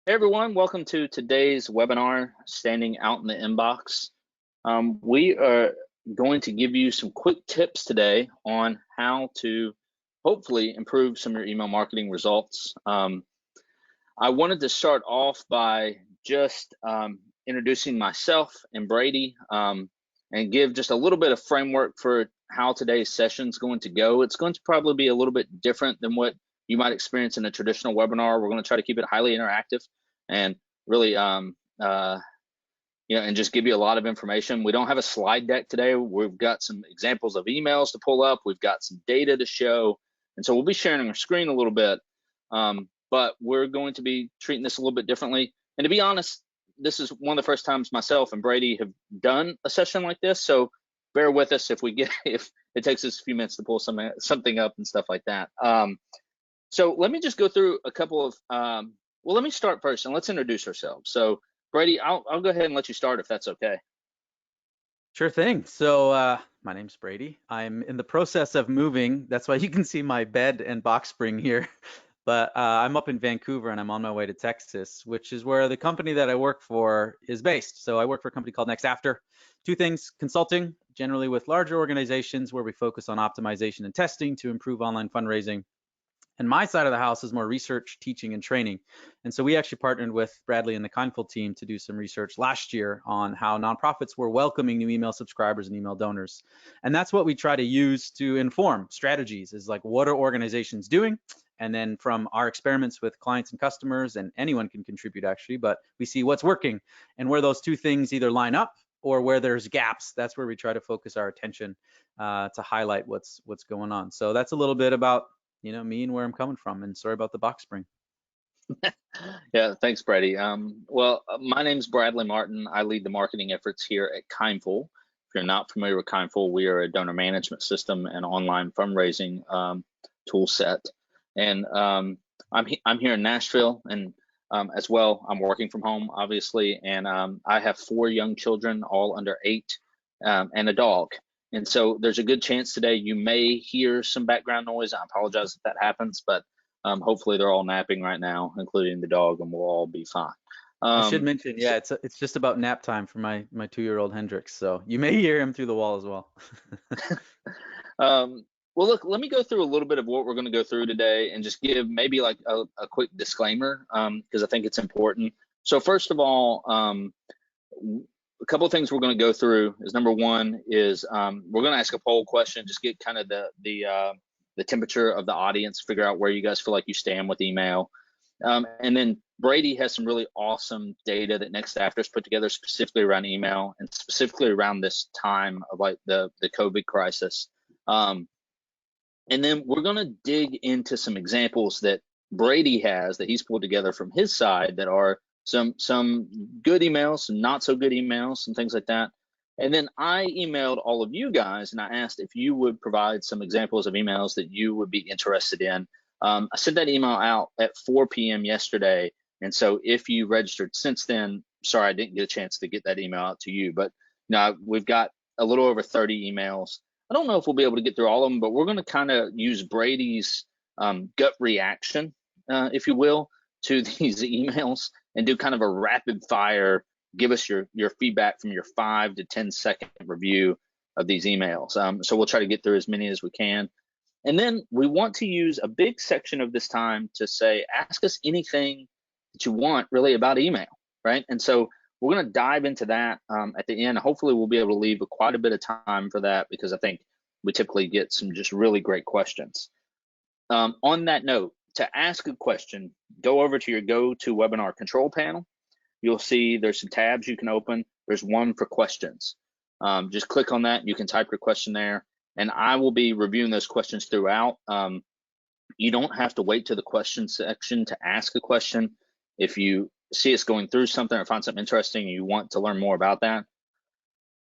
Hey everyone, welcome to today's webinar, Standing Out in the Inbox. We are going to give you some quick tips today on how to hopefully improve some of your email marketing results. I wanted to start off by just introducing myself and Brady and give just a little bit of framework for how today's session is going to go. It's going to probably be a little bit different than what you might experience in a traditional webinar. We're going to try to keep it highly interactive and really and just give you a lot of information. We don't have a slide deck today. We've got some examples of emails to pull up. We've got some data to show. And so we'll be sharing our screen a little bit, but we're going to be treating this a little bit differently. And to be honest, this is one of the first times myself and Brady have done a session like this. So bear with us if it takes us a few minutes to pull something up and stuff like that. So let me just go through a couple of, well, let me start first and let's introduce ourselves. So Brady, I'll go ahead and let you start if that's okay. Sure thing. So my name's Brady. I'm in the process of moving. That's why you can see my bed and box spring here. But I'm up in Vancouver and I'm on my way to Texas, which is where the company that I work for is based. So I work for a company called Next After. Two things: consulting, generally with larger organizations where we focus on optimization and testing to improve online fundraising. And my side of the house is more research, teaching, and training. And so we actually partnered with Bradley and the Kindful team to do some research last year on how nonprofits were welcoming new email subscribers and email donors. And that's what we try to use to inform strategies, is like, what are organizations doing? And then from our experiments with clients and customers, and anyone can contribute actually, but we see what's working and where those two things either line up or where there's gaps. That's where we try to focus our attention to highlight what's going on. So that's a little bit about me and where I'm coming from. And sorry about the box spring. Yeah, thanks, Brady. My name's Bradley Martin. I lead the marketing efforts here at Kindful. If you're not familiar with Kindful, we are a donor management system and online fundraising tool set. And I'm here in Nashville, and as well, I'm working from home, obviously, and I have 4 young children, all under 8, and a dog. And so there's a good chance today you may hear some background noise. I apologize if that happens, but hopefully they're all napping right now, including the dog, and we'll all be fine. I should mention, yeah, it's just about nap time for my 2-year-old Hendrix. So you may hear him through the wall as well. Well, look, let me go through a little bit of what we're going to go through today and just give maybe like a quick disclaimer because I think it's important. So first of all, a couple of things we're going to go through is, number one is we're going to ask a poll question, just get kind of the temperature of the audience, figure out where you guys feel like you stand with email. And then Brady has some really awesome data that Next After's put together specifically around email and specifically around this time of like the COVID crisis. And then we're going to dig into some examples that Brady has that he's pulled together from his side that are some good emails, some not so good emails, some things like that. And then I emailed all of you guys and I asked if you would provide some examples of emails that you would be interested in. I sent that email out at 4 p.m. yesterday. And so if you registered since then, sorry, I didn't get a chance to get that email out to you, but now we've got a little over 30 emails. I don't know if we'll be able to get through all of them, but we're going to kind of use Brady's gut reaction, if you will, to these emails and do kind of a rapid fire. Give us your feedback from your 5 to 10 second review of these emails. So we'll try to get through as many as we can. And then we want to use a big section of this time to say, ask us anything that you want really about email, right? And so we're going to dive into that at the end. Hopefully we'll be able to leave quite a bit of time for that because I think we typically get some just really great questions. On that note, to ask a question, go over to your GoToWebinar control panel. You'll see there's some tabs you can open. There's one for questions. Just click on that. You can type your question there, and I will be reviewing those questions throughout. You don't have to wait to the question section to ask a question. If you see us going through something or find something interesting and you want to learn more about that,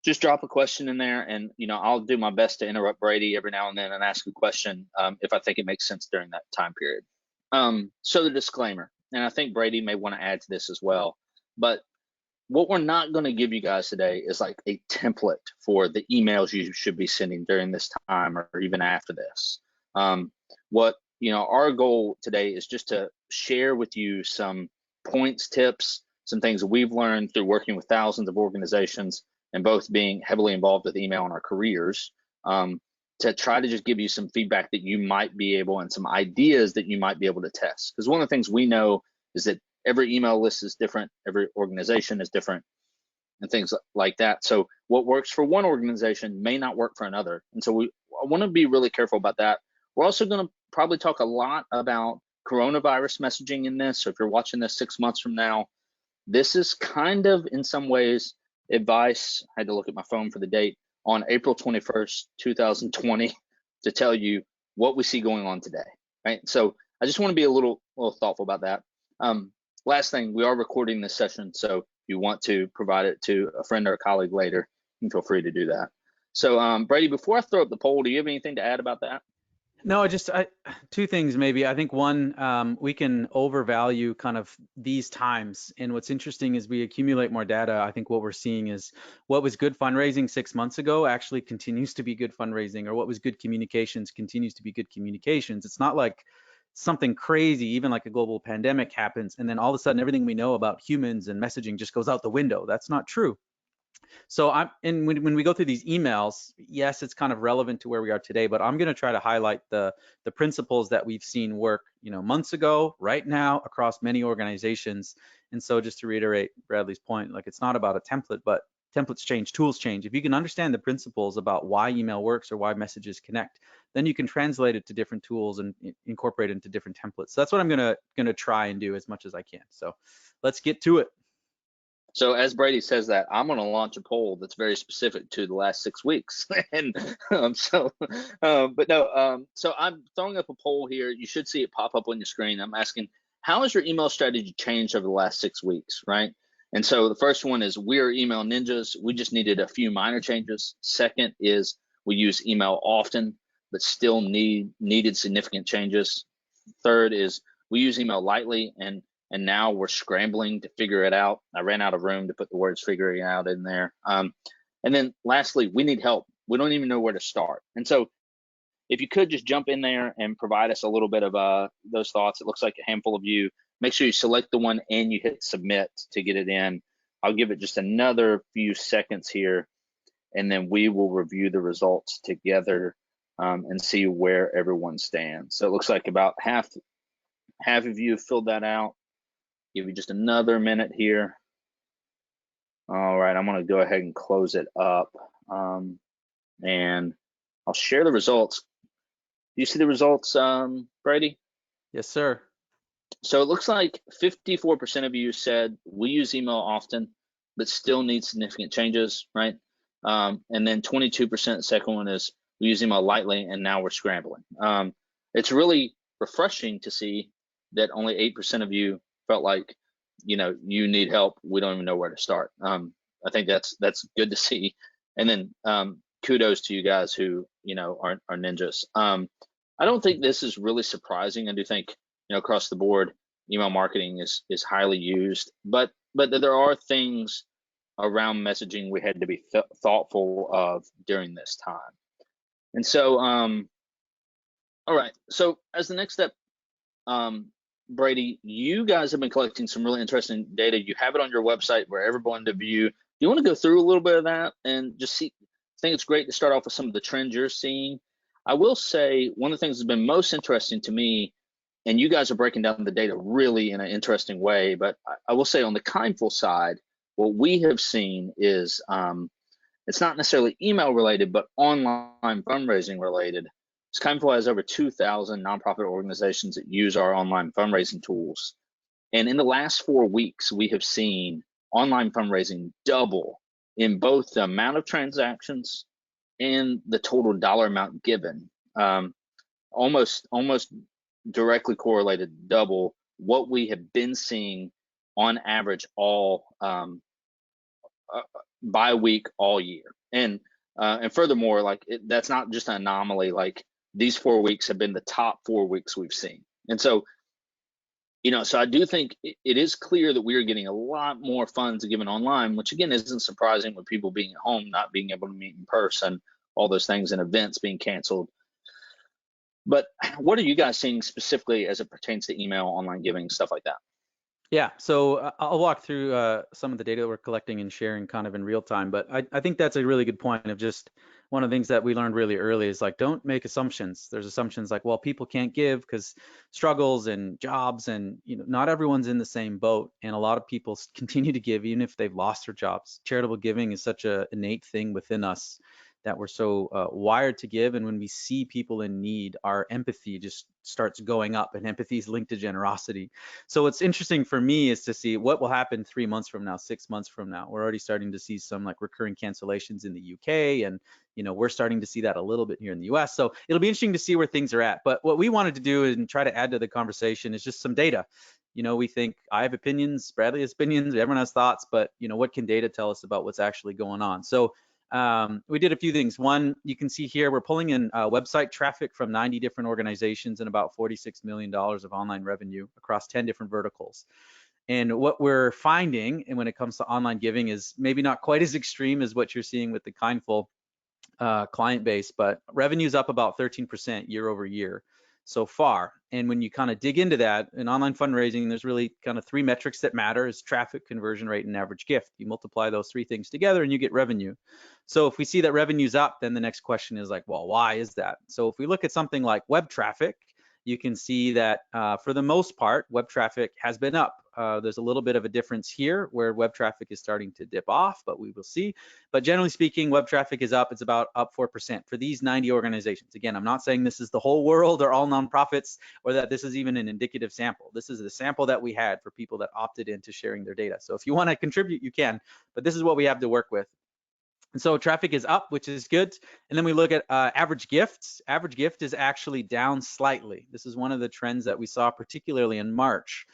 just drop a question in there, and I'll do my best to interrupt Brady every now and then and ask a question if I think it makes sense during that time period. So the disclaimer, and I think Brady may want to add to this as well, but what we're not going to give you guys today is like a template for the emails you should be sending during this time or even after this. What our goal today is just to share with you some points, tips, some things that we've learned through working with thousands of organizations and both being heavily involved with email in our careers, to try to just give you some feedback that you might be able and some ideas that you might be able to test. Because one of the things we know is that every email list is different, every organization is different, and things like that. So what works for one organization may not work for another. And so I want to be really careful about that. We're also going to probably talk a lot about coronavirus messaging in this. So if you're watching this 6 months from now, this is kind of in some ways advice. I had to look at my phone for the date on April 21st, 2020 to tell you what we see going on today, right? So I just want to be a little thoughtful about that. Last thing, we are recording this session, so if you want to provide it to a friend or a colleague later, you can feel free to do that. So Brady, before I throw up the poll, do you have anything to add about that? No, two things maybe. I think one, we can overvalue kind of these times. And what's interesting is we accumulate more data. I think what we're seeing is what was good fundraising 6 months ago actually continues to be good fundraising, or what was good communications continues to be good communications. It's not like something crazy, even like a global pandemic happens, and then all of a sudden everything we know about humans and messaging just goes out the window. That's not true. So when we go through these emails, yes, it's kind of relevant to where we are today, but I'm going to try to highlight the principles that we've seen work, months ago, right now, across many organizations. And so just to reiterate Bradley's point, like it's not about a template, but templates change, tools change. If you can understand the principles about why email works or why messages connect, then you can translate it to different tools and incorporate it into different templates. So that's what I'm gonna try and do as much as I can. So let's get to it. So as Brady says that, I'm going to launch a poll that's very specific to the last 6 weeks. And so I'm throwing up a poll here. You should see it pop up on your screen. I'm asking, how has your email strategy changed over the last 6 weeks, right? And so the first one is, we are email ninjas. We just needed a few minor changes. Second is, we use email often, but still needed significant changes. Third is, we use email lightly, and now we're scrambling to figure it out. I ran out of room to put the words figuring out in there. And then lastly, we need help. We don't even know where to start. And so if you could just jump in there and provide us a little bit of those thoughts. It looks like a handful of you. Make sure you select the one and you hit submit to get it in. I'll give it just another few seconds here, and then we will review the results together and see where everyone stands. So it looks like about half of you have filled that out. Give you just another minute here. All right, I'm going to go ahead and close it up, and I'll share the results. Do you see the results, Brady? Yes, sir. So it looks like 54% of you said we use email often, but still need significant changes, right? And then 22%, the second one is, we use email lightly and now we're scrambling. It's really refreshing to see that only 8% of you felt like, you need help. We don't even know where to start. I think that's good to see. And then kudos to you guys who, are ninjas. I don't think this is really surprising. I do think, across the board, email marketing is highly used, but there are things around messaging we had to be thoughtful of during this time. And so, all right. So as the next step, Brady, you guys have been collecting some really interesting data. You have it on your website for everyone to view. Do you want to go through a little bit of that and just see? I think it's great to start off with some of the trends you're seeing. I will say one of the things that's been most interesting to me, and you guys are breaking down the data really in an interesting way, but I will say on the Kindful side, what we have seen is it's not necessarily email related, but online fundraising related. Kindful has over 2,000 nonprofit organizations that use our online fundraising tools. And in the last 4 weeks, we have seen online fundraising double in both the amount of transactions and the total dollar amount given. Almost directly correlated, double what we have been seeing on average all by week all year. And furthermore, like that's not just an anomaly. Like these 4 weeks have been the top 4 weeks we've seen. And so, so I do think it is clear that we are getting a lot more funds given online, which again isn't surprising with people being at home, not being able to meet in person, all those things, and events being canceled. But what are you guys seeing specifically as it pertains to email, online giving, stuff like that? Yeah, so I'll walk through some of the data that we're collecting and sharing kind of in real time, but I think that's a really good point of just one of the things that we learned really early is like, don't make assumptions. There's assumptions like, well, people can't give because struggles and jobs and, not everyone's in the same boat. And a lot of people continue to give even if they've lost their jobs. Charitable giving is such a innate thing within us that we're so wired to give. And when we see people in need, our empathy just starts going up, and empathy is linked to generosity. So what's interesting for me is to see what will happen 3 months from now, 6 months from now. We're already starting to see some like recurring cancellations in the UK, and we're starting to see that a little bit here in the US. So it'll be interesting to see where things are at. But what we wanted to do and try to add to the conversation is just some data. We think I have opinions, Bradley has opinions, everyone has thoughts, but what can data tell us about what's actually going on? So we did a few things. One, you can see here, we're pulling in website traffic from 90 different organizations and about $46 million of online revenue across 10 different verticals. And what we're finding, and when it comes to online giving, is maybe not quite as extreme as what you're seeing with the Kindful client base, but revenue's up about 13% year over year so far. And when you kind of dig into that, in online fundraising, there's really kind of three metrics that matter: is traffic, conversion rate, and average gift. You multiply those three things together and you get revenue. So if we see that revenue's up, then the next question is like, well, why is that? So if we look at something like web traffic, you can see that for the most part, web traffic has been up. There's a little bit of a difference here where web traffic is starting to dip off, but we will see. But generally speaking, web traffic is up. It's about up 4% for these 90 organizations. Again, I'm not saying this is the whole world or all nonprofits, or that this is even an indicative sample. This is the sample that we had for people that opted into sharing their data. So if you want to contribute, you can, but this is what we have to work with. And so traffic is up, which is good. And then we look at average gifts. Average gift is actually down slightly. This is one of the trends that we saw, particularly in March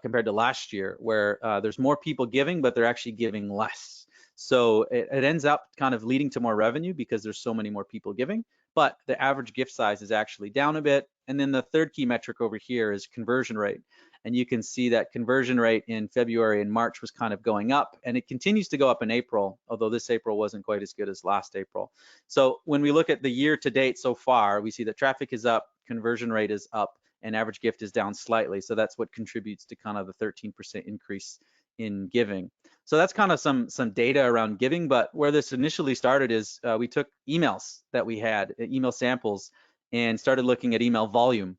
compared to last year, where there's more people giving, but they're actually giving less. So it ends up kind of leading to more revenue because there's so many more people giving, but the average gift size is actually down a bit. And then the third key metric over here is conversion rate. And you can see that conversion rate in February and March was kind of going up, and it continues to go up in April, although this April wasn't quite as good as last April. So when we look at the year to date so far, we see that traffic is up, conversion rate is up, and average gift is down slightly. So that's what contributes to kind of the 13% increase in giving. So that's kind of some data around giving, but where this initially started is we took emails that we had, email samples, and started looking at email volume.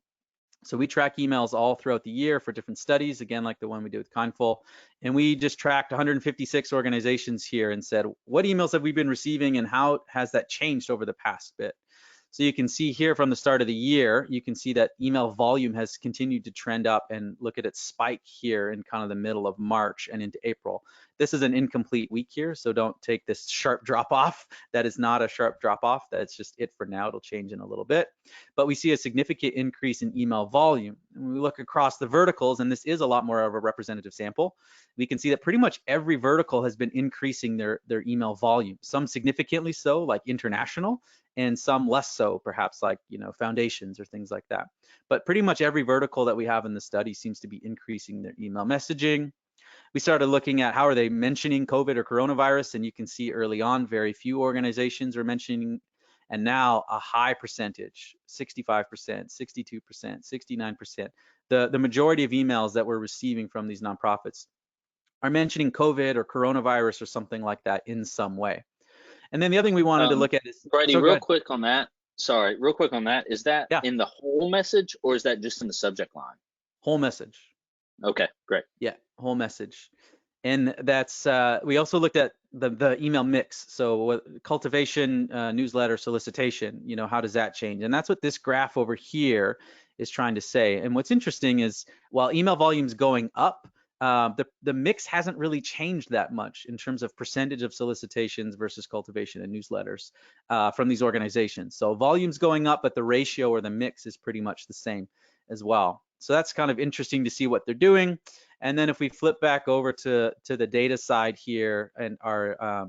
So we track emails all throughout the year for different studies, again, like the one we did with Kindful. And we just tracked 156 organizations here and said, what emails have we been receiving and how has that changed over the past bit? So you can see here from the start of the year, you can see that email volume has continued to trend up, and look at its spike here in kind of the middle of March and into April. This is an incomplete week here, so don't take this sharp drop off. That is not a sharp drop off. That's just it for now. It'll change in a little bit. But we see a significant increase in email volume. When we look across the verticals, and this is a lot more of a representative sample, we can see that pretty much every vertical has been increasing their email volume, some significantly so, like international, and some less so, perhaps like foundations or things like that. But pretty much every vertical that we have in the study seems to be increasing their email messaging. We started looking at how are they mentioning COVID or coronavirus, and you can see early on very few organizations are mentioning, and now a high percentage, 65%, 62%, 69%. The majority of emails that we're receiving from these nonprofits are mentioning COVID or coronavirus or something like that in some way. And then the other thing we wanted to look at is, Brady, so go real ahead. quick on that. Sorry, real quick on that. Is that Yeah, in the whole message or is that just in the subject line? whole message. Okay, great. Yeah, whole message. And that's, we also looked at the email mix. So what, cultivation, newsletter, solicitation, how does that change? And that's what this graph over here is trying to say. And what's interesting is while email volume's going up, the mix hasn't really changed that much in terms of percentage of solicitations versus cultivation and newsletters from these organizations. So volume's going up, but the ratio or the mix is pretty much the same as well. So that's kind of interesting to see what they're doing. And then if we flip back over to the data side here and our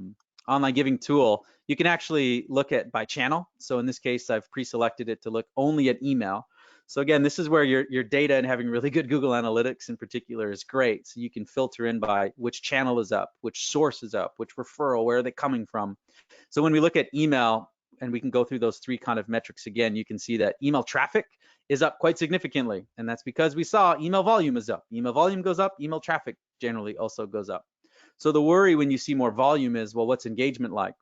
online giving tool, you can actually look at by channel. So in this case, I've pre-selected it to look only at email. So again, this is where your data and having really good Google Analytics in particular is great. So you can filter in by which channel is up, which source is up, which referral, where are they coming from. So when we look at email, and we can go through those three kind of metrics again, you can see that email traffic is up quite significantly. And that's because we saw email volume is up. Email volume goes up, email traffic generally also goes up. So the worry when you see more volume is, well, what's engagement like?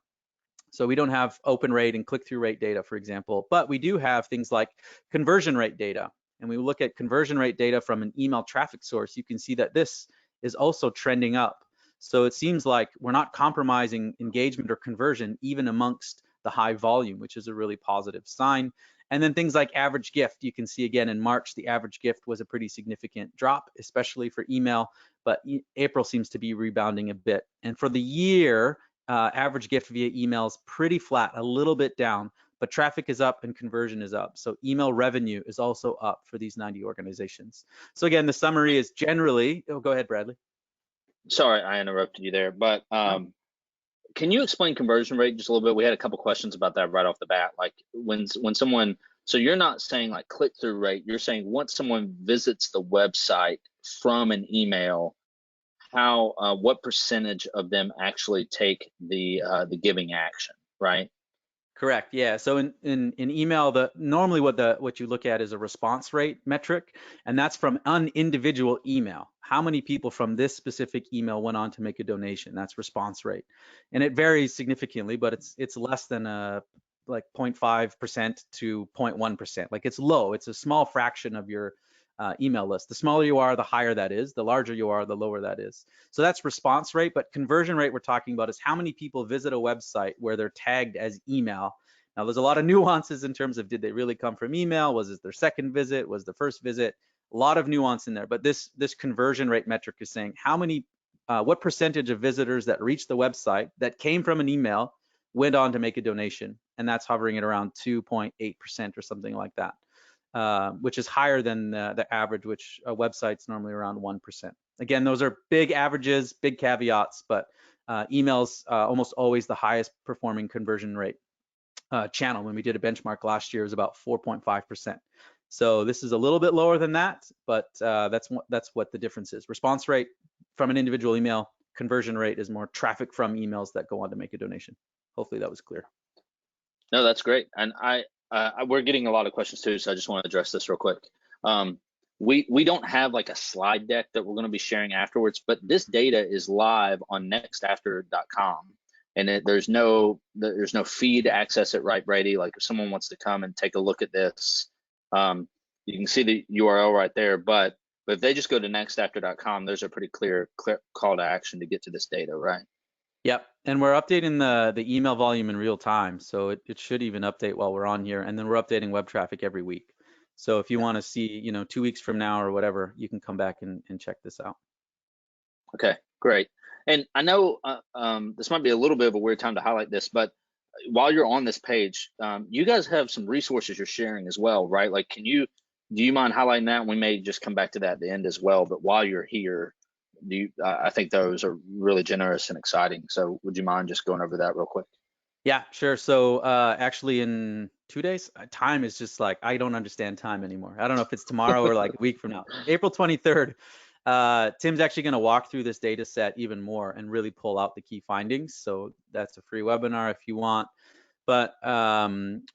So we don't have open rate and click-through rate data, for example, but we do have things like conversion rate data. And we look at conversion rate data from an email traffic source, you can see that this is also trending up. So it seems like we're not compromising engagement or conversion even amongst the high volume, which is a really positive sign. And then things like average gift, you can see again in March, the average gift was a pretty significant drop, especially for email, but April seems to be rebounding a bit. And for the year, average gift via email is pretty flat, a little bit down, but traffic is up and conversion is up. So email revenue is also up for these 90 organizations. So again, the summary is generally, oh, go ahead, Bradley. Sorry, I interrupted you there, but can you explain conversion rate just a little bit? We had a couple questions about that right off the bat. Like when someone, so you're not saying like click-through rate, you're saying once someone visits the website from an email, how what percentage of them actually take the giving action, right? Correct. Yeah. So in email, normally what you look at is a response rate metric, and that's from an individual email. How many people from this specific email went on to make a donation? That's response rate, and it varies significantly, but it's less than like 0.5% to 0.1%. Like it's low. It's a small fraction of your email list. The smaller you are, the higher that is. The larger you are, the lower that is. So that's response rate, but conversion rate we're talking about is how many people visit a website where they're tagged as email. Now there's a lot of nuances in terms of did they really come from email? Was it their second visit? Was the first visit? A lot of nuance in there, but this conversion rate metric is saying how many, what percentage of visitors that reached the website that came from an email went on to make a donation, and that's hovering at around 2.8% or something like that. Which is higher than the average, which a website's normally around 1%. Again, those are big averages, big caveats, but email's almost always the highest performing conversion rate channel. When we did a benchmark last year, it was about 4.5%. So this is a little bit lower than that, but that's what the difference is. Response rate from an individual email, conversion rate is more traffic from emails that go on to make a donation. Hopefully that was clear. No, that's great. And we're getting a lot of questions too, so I just want to address this real quick. We don't have like a slide deck that we're going to be sharing afterwards, but this data is live on nextafter.com, and there's no fee to access it, right, Brady? Like if someone wants to come and take a look at this, you can see the URL right there. But if they just go to nextafter.com, there's a pretty clear call to action to get to this data, right? Yep, and we're updating the email volume in real time, so it should even update while we're on here, and then we're updating web traffic every week. So if you want to see, 2 weeks from now or whatever, you can come back and check this out. Okay, great. And I know this might be a little bit of a weird time to highlight this, but while you're on this page, you guys have some resources you're sharing as well, right? Like, do you mind highlighting that? We may just come back to that at the end as well, but while you're here, I think those are really generous and exciting. So would you mind just going over that real quick? Yeah, sure. So actually in 2 days, time is just like, I don't understand time anymore. I don't know if it's tomorrow or like a week from now. April 23rd, Tim's actually going to walk through this data set even more and really pull out the key findings. So that's a free webinar if you want. But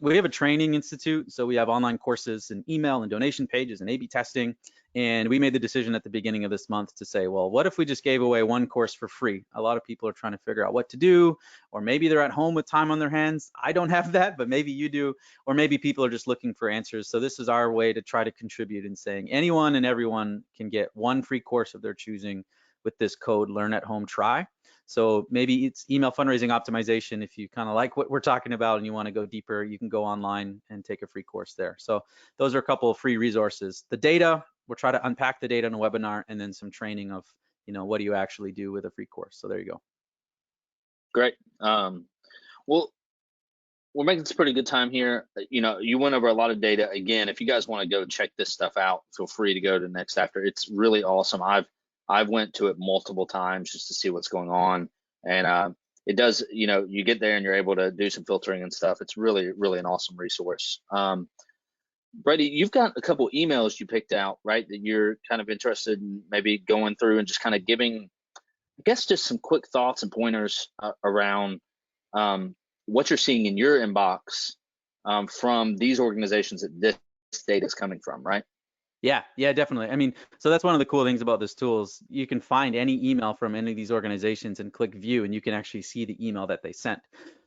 we have a training institute, so we have online courses and email and donation pages and A/B testing. And we made the decision at the beginning of this month to say, well, what if we just gave away one course for free? A lot of people are trying to figure out what to do, or maybe they're at home with time on their hands. I don't have that, but maybe you do, or maybe people are just looking for answers. So this is our way to try to contribute in saying anyone and everyone can get one free course of their choosing with this code, Learn at Home Try. So maybe it's email fundraising optimization. If you kind of like what we're talking about and you want to go deeper, you can go online and take a free course there. So those are a couple of free resources. The data, we'll try to unpack the data in a webinar, and then some training of, what do you actually do with a free course. So there you go. Great. Well, we're making this pretty good time here. You went over a lot of data. Again, if you guys want to go check this stuff out, feel free to go to Next After. It's really awesome. I've went to it multiple times just to see what's going on, and it does. You get there and you're able to do some filtering and stuff. It's really, really an awesome resource. Brady, you've got a couple emails you picked out, right, that you're kind of interested in maybe going through and just kind of giving, I guess, just some quick thoughts and pointers around what you're seeing in your inbox from these organizations at this data is coming from, right? Yeah, definitely. I mean, so that's one of the cool things about this tool is you can find any email from any of these organizations and click view, and you can actually see the email that they sent.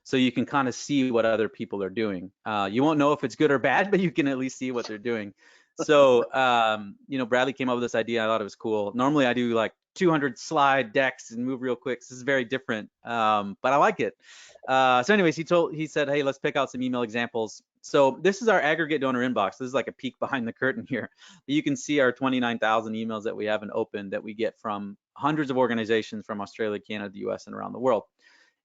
So you can kind of see what other people are doing. You won't know if it's good or bad, but you can at least see what they're doing. So, Bradley came up with this idea. I thought it was cool. Normally I do like 200 slide decks and move real quick. So this is very different, but I like it. So anyways, he said, hey, let's pick out some email examples. So this is our aggregate donor inbox. This is like a peek behind the curtain here. You can see our 29,000 emails that we haven't opened that we get from hundreds of organizations from Australia, Canada, the US, and around the world.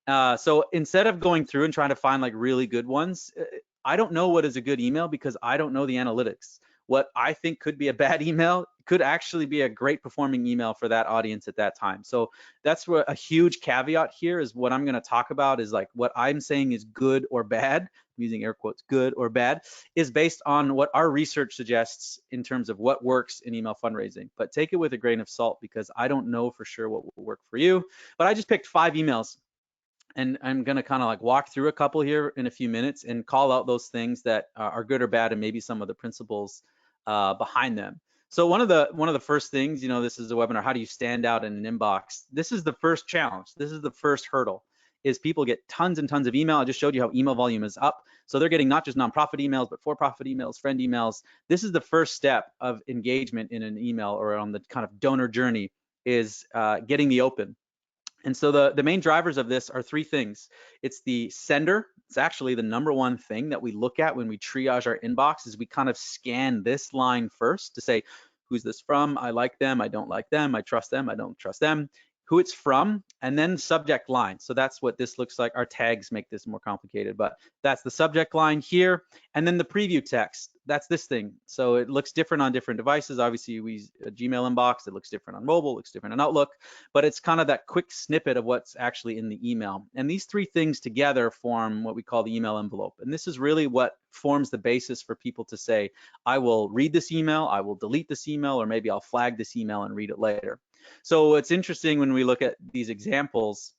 So instead of going through and trying to find like really good ones, I don't know what is a good email because I don't know the analytics. What I think could be a bad email could actually be a great performing email for that audience at that time. So that's what a huge caveat here is. What I'm going to talk about is like what I'm saying is good or bad, I'm using air quotes, good or bad, is based on what our research suggests in terms of what works in email fundraising. But take it with a grain of salt because I don't know for sure what will work for you. But I just picked 5 emails, and I'm going to kind of like walk through a couple here in a few minutes and call out those things that are good or bad and maybe some of the principles behind them. So one of the first things, this is a webinar, how do you stand out in an inbox? This is the first challenge. This is the first hurdle, is people get tons and tons of email. I just showed you how email volume is up. So they're getting not just nonprofit emails, but for-profit emails, friend emails. This is the first step of engagement in an email or on the kind of donor journey, is getting the open. And so the main drivers of this are 3 things. It's the sender. It's actually the number one thing that we look at when we triage our inbox, is we kind of scan this line first to say, who's this from? I like them, I don't like them, I trust them, I don't trust them, who it's from, and then subject line. So that's what this looks like. Our tags make this more complicated, but that's the subject line here. And then the preview text, that's this thing. So it looks different on different devices. Obviously, we use a Gmail inbox. It looks different on mobile, looks different on Outlook, but it's kind of that quick snippet of what's actually in the email. And these 3 things together form what we call the email envelope. And this is really what forms the basis for people to say, I will read this email, I will delete this email, or maybe I'll flag this email and read it later. So it's interesting when we look at these examples,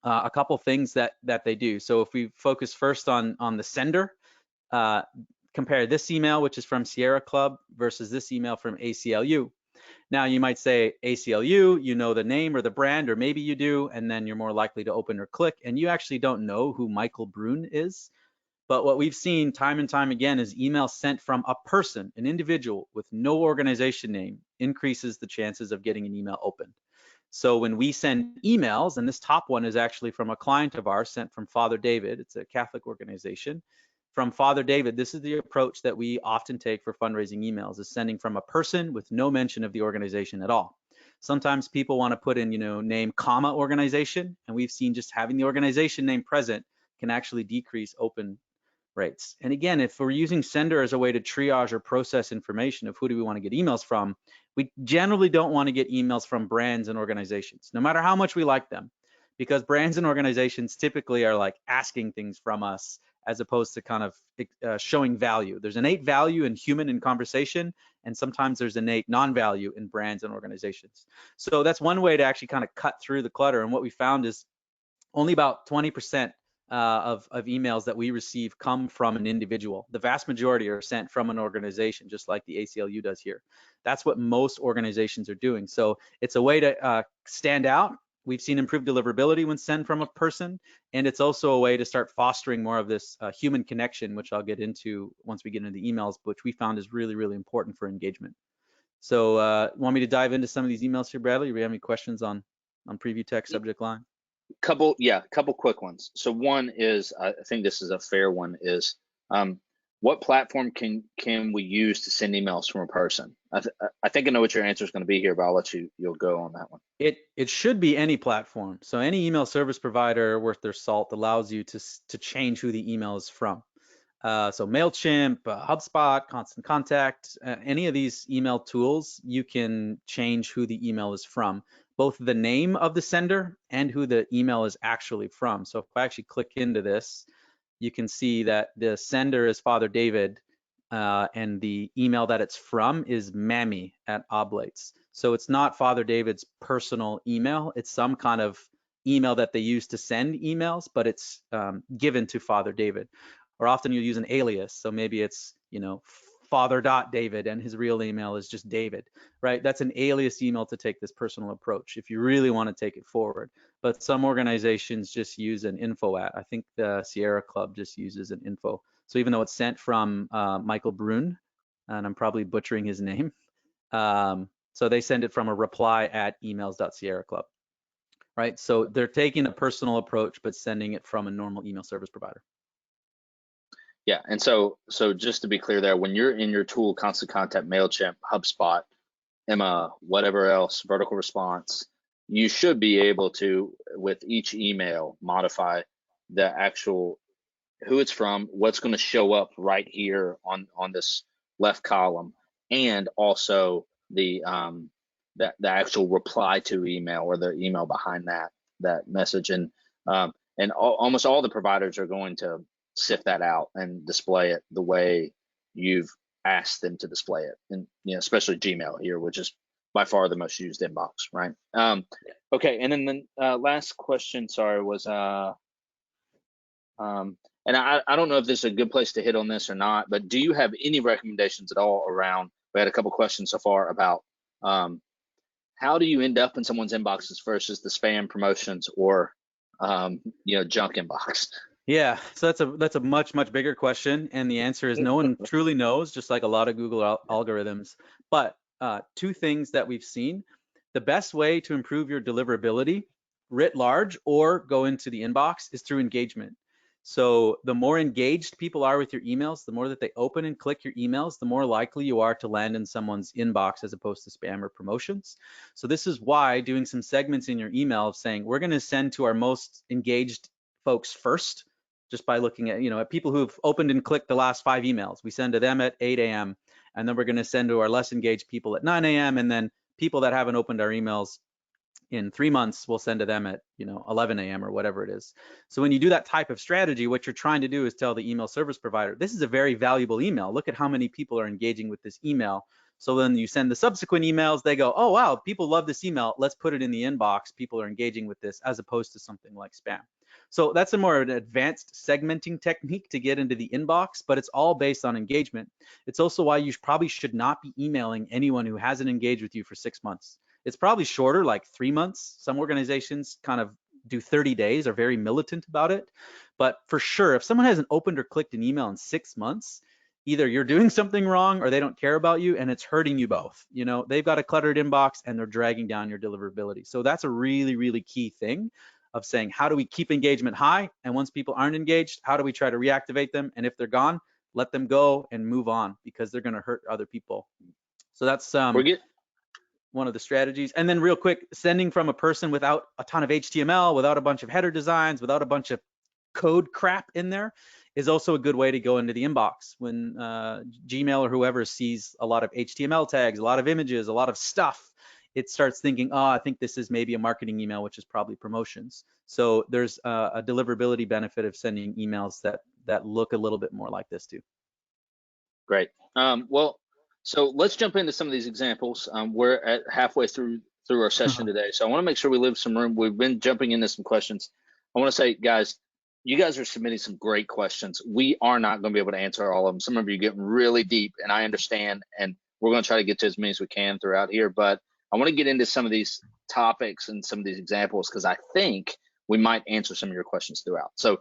a couple things that they do. So if we focus first on the sender, compare this email, which is from Sierra Club, versus this email from ACLU. Now you might say ACLU, you know the name or the brand, or maybe you do, and then you're more likely to open or click, and you actually don't know who Michael Brune is. But what we've seen time and time again is email sent from a person, an individual with no organization name, increases the chances of getting an email opened. So when we send emails, and this top one is actually from a client of ours sent from Father David, it's a Catholic organization. From Father David, this is the approach that we often take for fundraising emails, is sending from a person with no mention of the organization at all. Sometimes people want to put in, name, comma, organization, and we've seen just having the organization name present can actually decrease open rates. And again, if we're using sender as a way to triage or process information of who do we want to get emails from, we generally don't want to get emails from brands and organizations, no matter how much we like them, because brands and organizations typically are like asking things from us as opposed to kind of showing value. There's innate value in human in conversation, and sometimes there's innate non-value in brands and organizations. So that's one way to actually kind of cut through the clutter. And what we found is only about 20% of emails that we receive come from an individual. The vast majority are sent from an organization, just like the ACLU does here. That's what most organizations are doing. So it's a way to stand out. We've seen improved deliverability when sent from a person, and it's also a way to start fostering more of this human connection, which I'll get into once we get into the emails, which we found is really, really important for engagement. So want me to dive into some of these emails here, Bradley? Do you have any questions on preview text, subject line? Couple quick ones. So one is, I think this is a fair one, is what platform can we use to send emails from a person? I think I know what your answer is going to be here, but I'll let you'll go on that one. It should be any platform. So any email service provider worth their salt allows you to change who the email is from. So MailChimp, HubSpot, Constant Contact, any of these email tools, you can change who the email is from, both the name of the sender and who the email is actually from. So if I actually click into this, you can see that the sender is Father David, and the email that it's from is mammy@oblates. So it's not Father David's personal email. It's some kind of email that they use to send emails, but it's given to Father David. Or often you'll use an alias. So maybe it's, father.david and his real email is just David, right? That's an alias email to take this personal approach if you really want to take it forward. But some organizations just use an info at. I think the Sierra Club just uses an info. So even though it's sent from Michael Brun, and I'm probably butchering his name, so they send it from a reply at emails.sierraclub, right? So they're taking a personal approach, but sending it from a normal email service provider. Yeah, and so just to be clear there, when you're in your tool, Constant Contact, MailChimp, HubSpot, Emma, whatever else, vertical response, you should be able to, with each email, modify the actual who it's from, what's going to show up right here on this left column, and also the actual reply to email or the email behind that message. And almost all the providers are going to sift that out and display it the way you've asked them to display it, and especially Gmail here, which is by far the most used inbox, right? Okay, and then the last question, sorry, was and I don't know if this is a good place to hit on this or not, but do you have any recommendations at all around, we had a couple questions so far about how do you end up in someone's inboxes versus the spam, promotions, or junk inbox? Yeah, so that's a much bigger question, and the answer is no one truly knows, just like a lot of Google algorithms. But two things that we've seen: the best way to improve your deliverability writ large or go into the inbox is through engagement. So the more engaged people are with your emails, the more that they open and click your emails, the more likely you are to land in someone's inbox as opposed to spam or promotions. So this is why doing some segments in your email of saying we're going to send to our most engaged folks first, just by looking at, at people who've opened and clicked the last 5 emails. We send to them at 8 a.m. and then we're going to send to our less engaged people at 9 a.m. and then people that haven't opened our emails in 3 months, we'll send to them at 11 a.m. or whatever it is. So when you do that type of strategy, what you're trying to do is tell the email service provider, this is a very valuable email. Look at how many people are engaging with this email. So then you send the subsequent emails, they go, oh wow, people love this email, let's put it in the inbox. People are engaging with this, as opposed to something like spam. So that's a more advanced segmenting technique to get into the inbox, but it's all based on engagement. It's also why you probably should not be emailing anyone who hasn't engaged with you for 6 months. It's probably shorter, like 3 months. Some organizations kind of do 30 days, are very militant about it. But for sure, if someone hasn't opened or clicked an email in 6 months, either you're doing something wrong or they don't care about you, and it's hurting you both. They've got a cluttered inbox and they're dragging down your deliverability. So that's a really key thing of saying, how do we keep engagement high? And once people aren't engaged, how do we try to reactivate them? And if they're gone, let them go and move on, because they're going to hurt other people. So that's one of the strategies. And then real quick, sending from a person without a ton of HTML, without a bunch of header designs, without a bunch of code crap in there is also a good way to go into the inbox. When Gmail or whoever sees a lot of HTML tags, a lot of images, a lot of stuff, it starts thinking, oh, I think this is maybe a marketing email, which is probably promotions. So there's a deliverability benefit of sending emails that look a little bit more like this too. Great. Well, so let's jump into some of these examples. We're at halfway through our session today, so I want to make sure we leave some room. We've been jumping into some questions. I want to say, guys, you guys are submitting some great questions. We are not going to be able to answer all of them. Some of you are getting really deep, and I understand, and we're going to try to get to as many as we can throughout here. But I want to get into some of these topics and some of these examples, because I think we might answer some of your questions throughout. So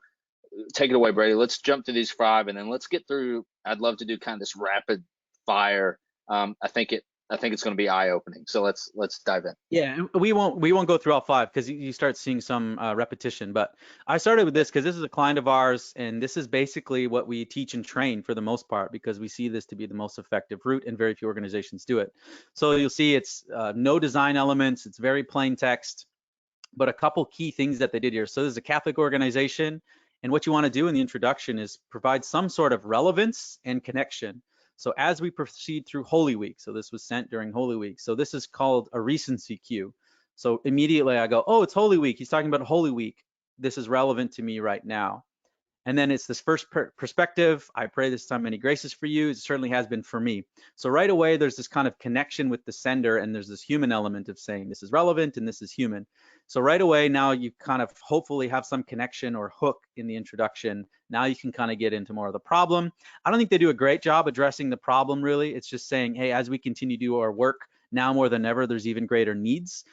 take it away, Brady. Let's jump through these 5, and then let's get through. I'd love to do kind of this rapid fire. I think it's going to be eye-opening. So let's dive in. Yeah, we won't go through all 5 because you start seeing some repetition. But I started with this because this is a client of ours, and this is basically what we teach and train for the most part, because we see this to be the most effective route, and very few organizations do it. So you'll see it's no design elements. It's very plain text, but a couple key things that they did here. So this is a Catholic organization, and what you want to do in the introduction is provide some sort of relevance and connection. So as we proceed through Holy Week, so this was sent during Holy Week, so this is called a recency cue. So immediately I go, oh, it's Holy Week. He's talking about Holy Week. This is relevant to me right now. And then it's this first perspective. I pray this time many graces for you. It certainly has been for me. So right away, there's this kind of connection with the sender, and there's this human element of saying this is relevant and this is human. So right away, now you kind of hopefully have some connection or hook in the introduction. Now you can kind of get into more of the problem. I don't think they do a great job addressing the problem, really. It's just saying, hey, as we continue to do our work, now more than ever, there's even greater needs.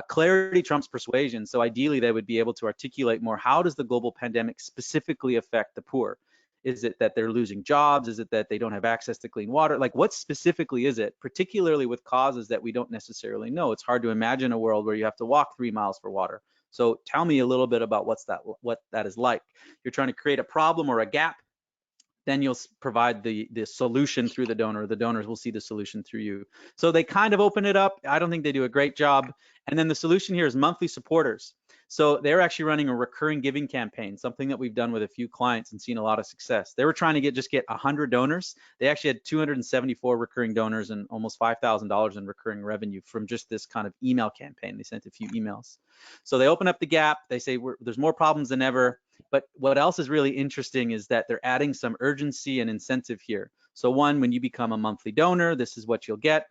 Clarity trumps persuasion. So ideally, they would be able to articulate more, how does the global pandemic specifically affect the poor? Is it that they're losing jobs? Is it that they don't have access to clean water? Like, what specifically is it, particularly with causes that we don't necessarily know? It's hard to imagine a world where you have to walk 3 miles for water. So tell me a little bit about what that is like. You're trying to create a problem or a gap, then you'll provide the solution through the donor. The donors will see the solution through you. So they kind of open it up. I don't think they do a great job. And then the solution here is monthly supporters. So they're actually running a recurring giving campaign, something that we've done with a few clients and seen a lot of success. They were trying to just get 100 donors. They actually had 274 recurring donors and almost $5,000 in recurring revenue from just this kind of email campaign. They sent a few emails. So they open up the gap. They say there's more problems than ever. But what else is really interesting is that they're adding some urgency and incentive here. So one, when you become a monthly donor, this is what you'll get.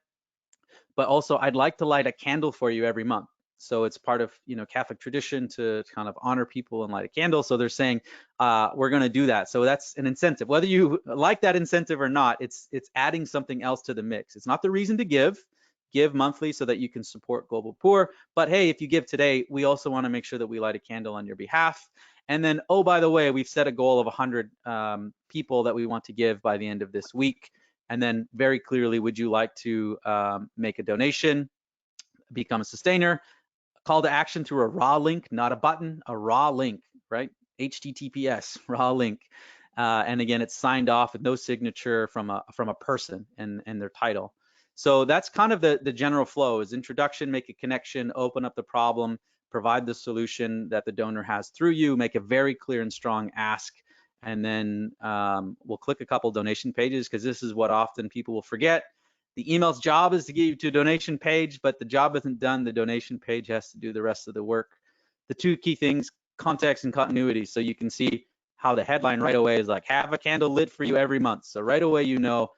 But also, I'd like to light a candle for you every month. So it's part of, Catholic tradition to kind of honor people and light a candle. So they're saying, we're going to do that. So that's an incentive. Whether you like that incentive or not, it's adding something else to the mix. It's not the reason to give monthly so that you can support global poor. But hey, if you give today, we also want to make sure that we light a candle on your behalf. And then, oh, by the way, we've set a goal of 100 people that we want to give by the end of this week. And then very clearly, would you like to make a donation, become a sustainer? Call to action through a raw link, not a button, a raw link, right? HTTPS, raw link. And again, it's signed off with no signature from a person and their title. So that's kind of the general flow: is introduction, make a connection, open up the problem, provide the solution that the donor has through you, make a very clear and strong ask, and then we'll click a couple donation pages, because this is what often people will forget. The email's job is to get you to a donation page, but the job isn't done. The donation page has to do the rest of the work. The two key things, context and continuity. So you can see how the headline right away is like, have a candle lit for you every month. So right away, the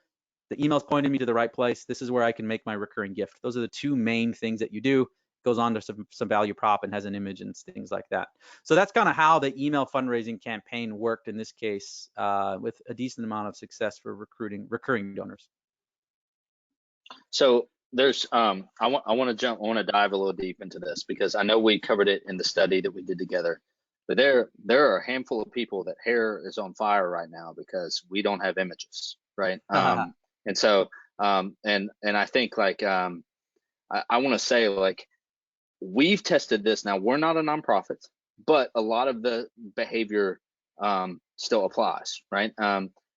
email's pointing me to the right place. This is where I can make my recurring gift. Those are the two main things that you do. Goes on to some value prop and has an image and things like that. So that's kind of how the email fundraising campaign worked in this case, with a decent amount of success for recruiting recurring donors. So there's I want to dive a little deep into this, because I know we covered it in the study that we did together, but there are a handful of people that hair is on fire right now because we don't have images, right? And so and I think like I want to say, like, we've tested this. Now, we're not a nonprofit, but a lot of the behavior still applies, right?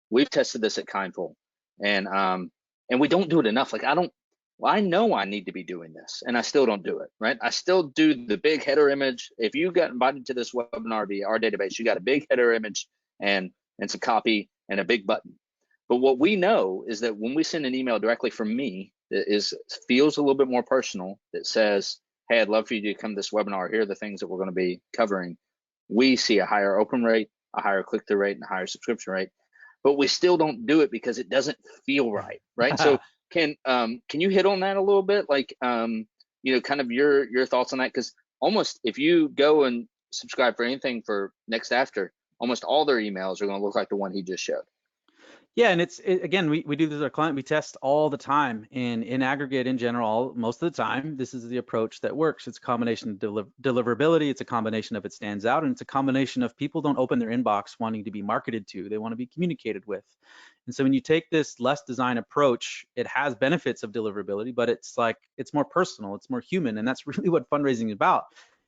We've tested this at Kindful, and we don't do it enough. Like, I know I need to be doing this, and I still don't do it, right? I still do the big header image. If you got invited to this webinar via our database, you got a big header image and some copy and a big button. But what we know is that when we send an email directly from me that feels a little bit more personal, that says, hey, I'd love for you to come to this webinar, here are the things that we're going to be covering, we see a higher open rate, a higher click-through rate, and a higher subscription rate. But we still don't do it because it doesn't feel right, right? So can you hit on that a little bit? Like, kind of your thoughts on that? Because almost if you go and subscribe for anything for Next After, almost all their emails are going to look like the one he just showed. Yeah, and again, we do this with our client. We test all the time, and in aggregate, in general, most of the time, this is the approach that works. It's a combination of deliverability. It's a combination of it stands out, and it's a combination of people don't open their inbox wanting to be marketed to. They want to be communicated with. And so when you take this less design approach, it has benefits of deliverability, but it's more personal, it's more human, and that's really what fundraising is about.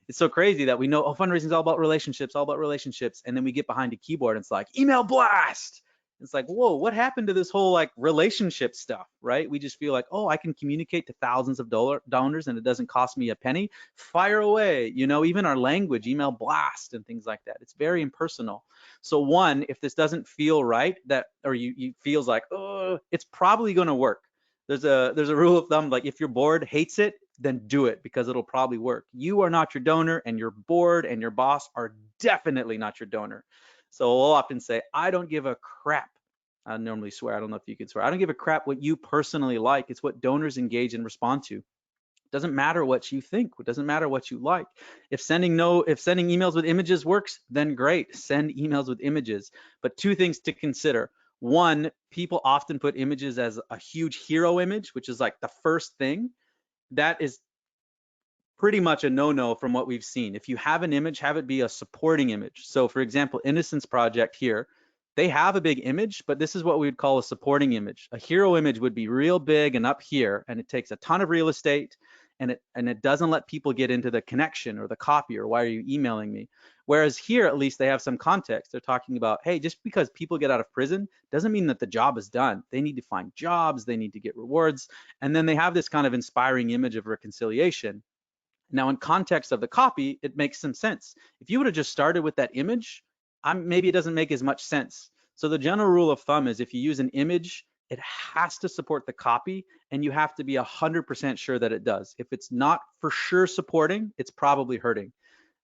It's so crazy that we know, fundraising is all about relationships, and then we get behind a keyboard and it's like email blast. It's like, whoa, what happened to this whole like relationship stuff, right? We just feel like, oh, I can communicate to thousands of donors and it doesn't cost me a penny. Fire away, even our language, email blast and things like that. It's very impersonal. So one, if this doesn't feel right, or you feels like, oh, it's probably going to work. There's a rule of thumb, like if your board hates it, then do it, because it'll probably work. You are not your donor, and your board and your boss are definitely not your donor. So we'll often say, I don't give a crap. I normally swear. I don't know if you could swear. I don't give a crap what you personally like. It's what donors engage and respond to. It doesn't matter what you think. It doesn't matter what you like. If sending emails with images works, then great. Send emails with images. But two things to consider. One, people often put images as a huge hero image, which is like the first thing. That is pretty much a no-no from what we've seen. If you have an image, have it be a supporting image. So for example, Innocence Project here, they have a big image, but this is what we would call a supporting image. A hero image would be real big and up here, and it takes a ton of real estate, and it doesn't let people get into the connection or the copy or why are you emailing me. Whereas here, at least they have some context. They're talking about, hey, just because people get out of prison doesn't mean that the job is done. They need to find jobs, they need to get rewards, and then they have this kind of inspiring image of reconciliation. Now, in context of the copy, it makes some sense. If you would have just started with that image, maybe it doesn't make as much sense. So the general rule of thumb is if you use an image, it has to support the copy, and you have to be 100% sure that it does. If it's not for sure supporting, it's probably hurting,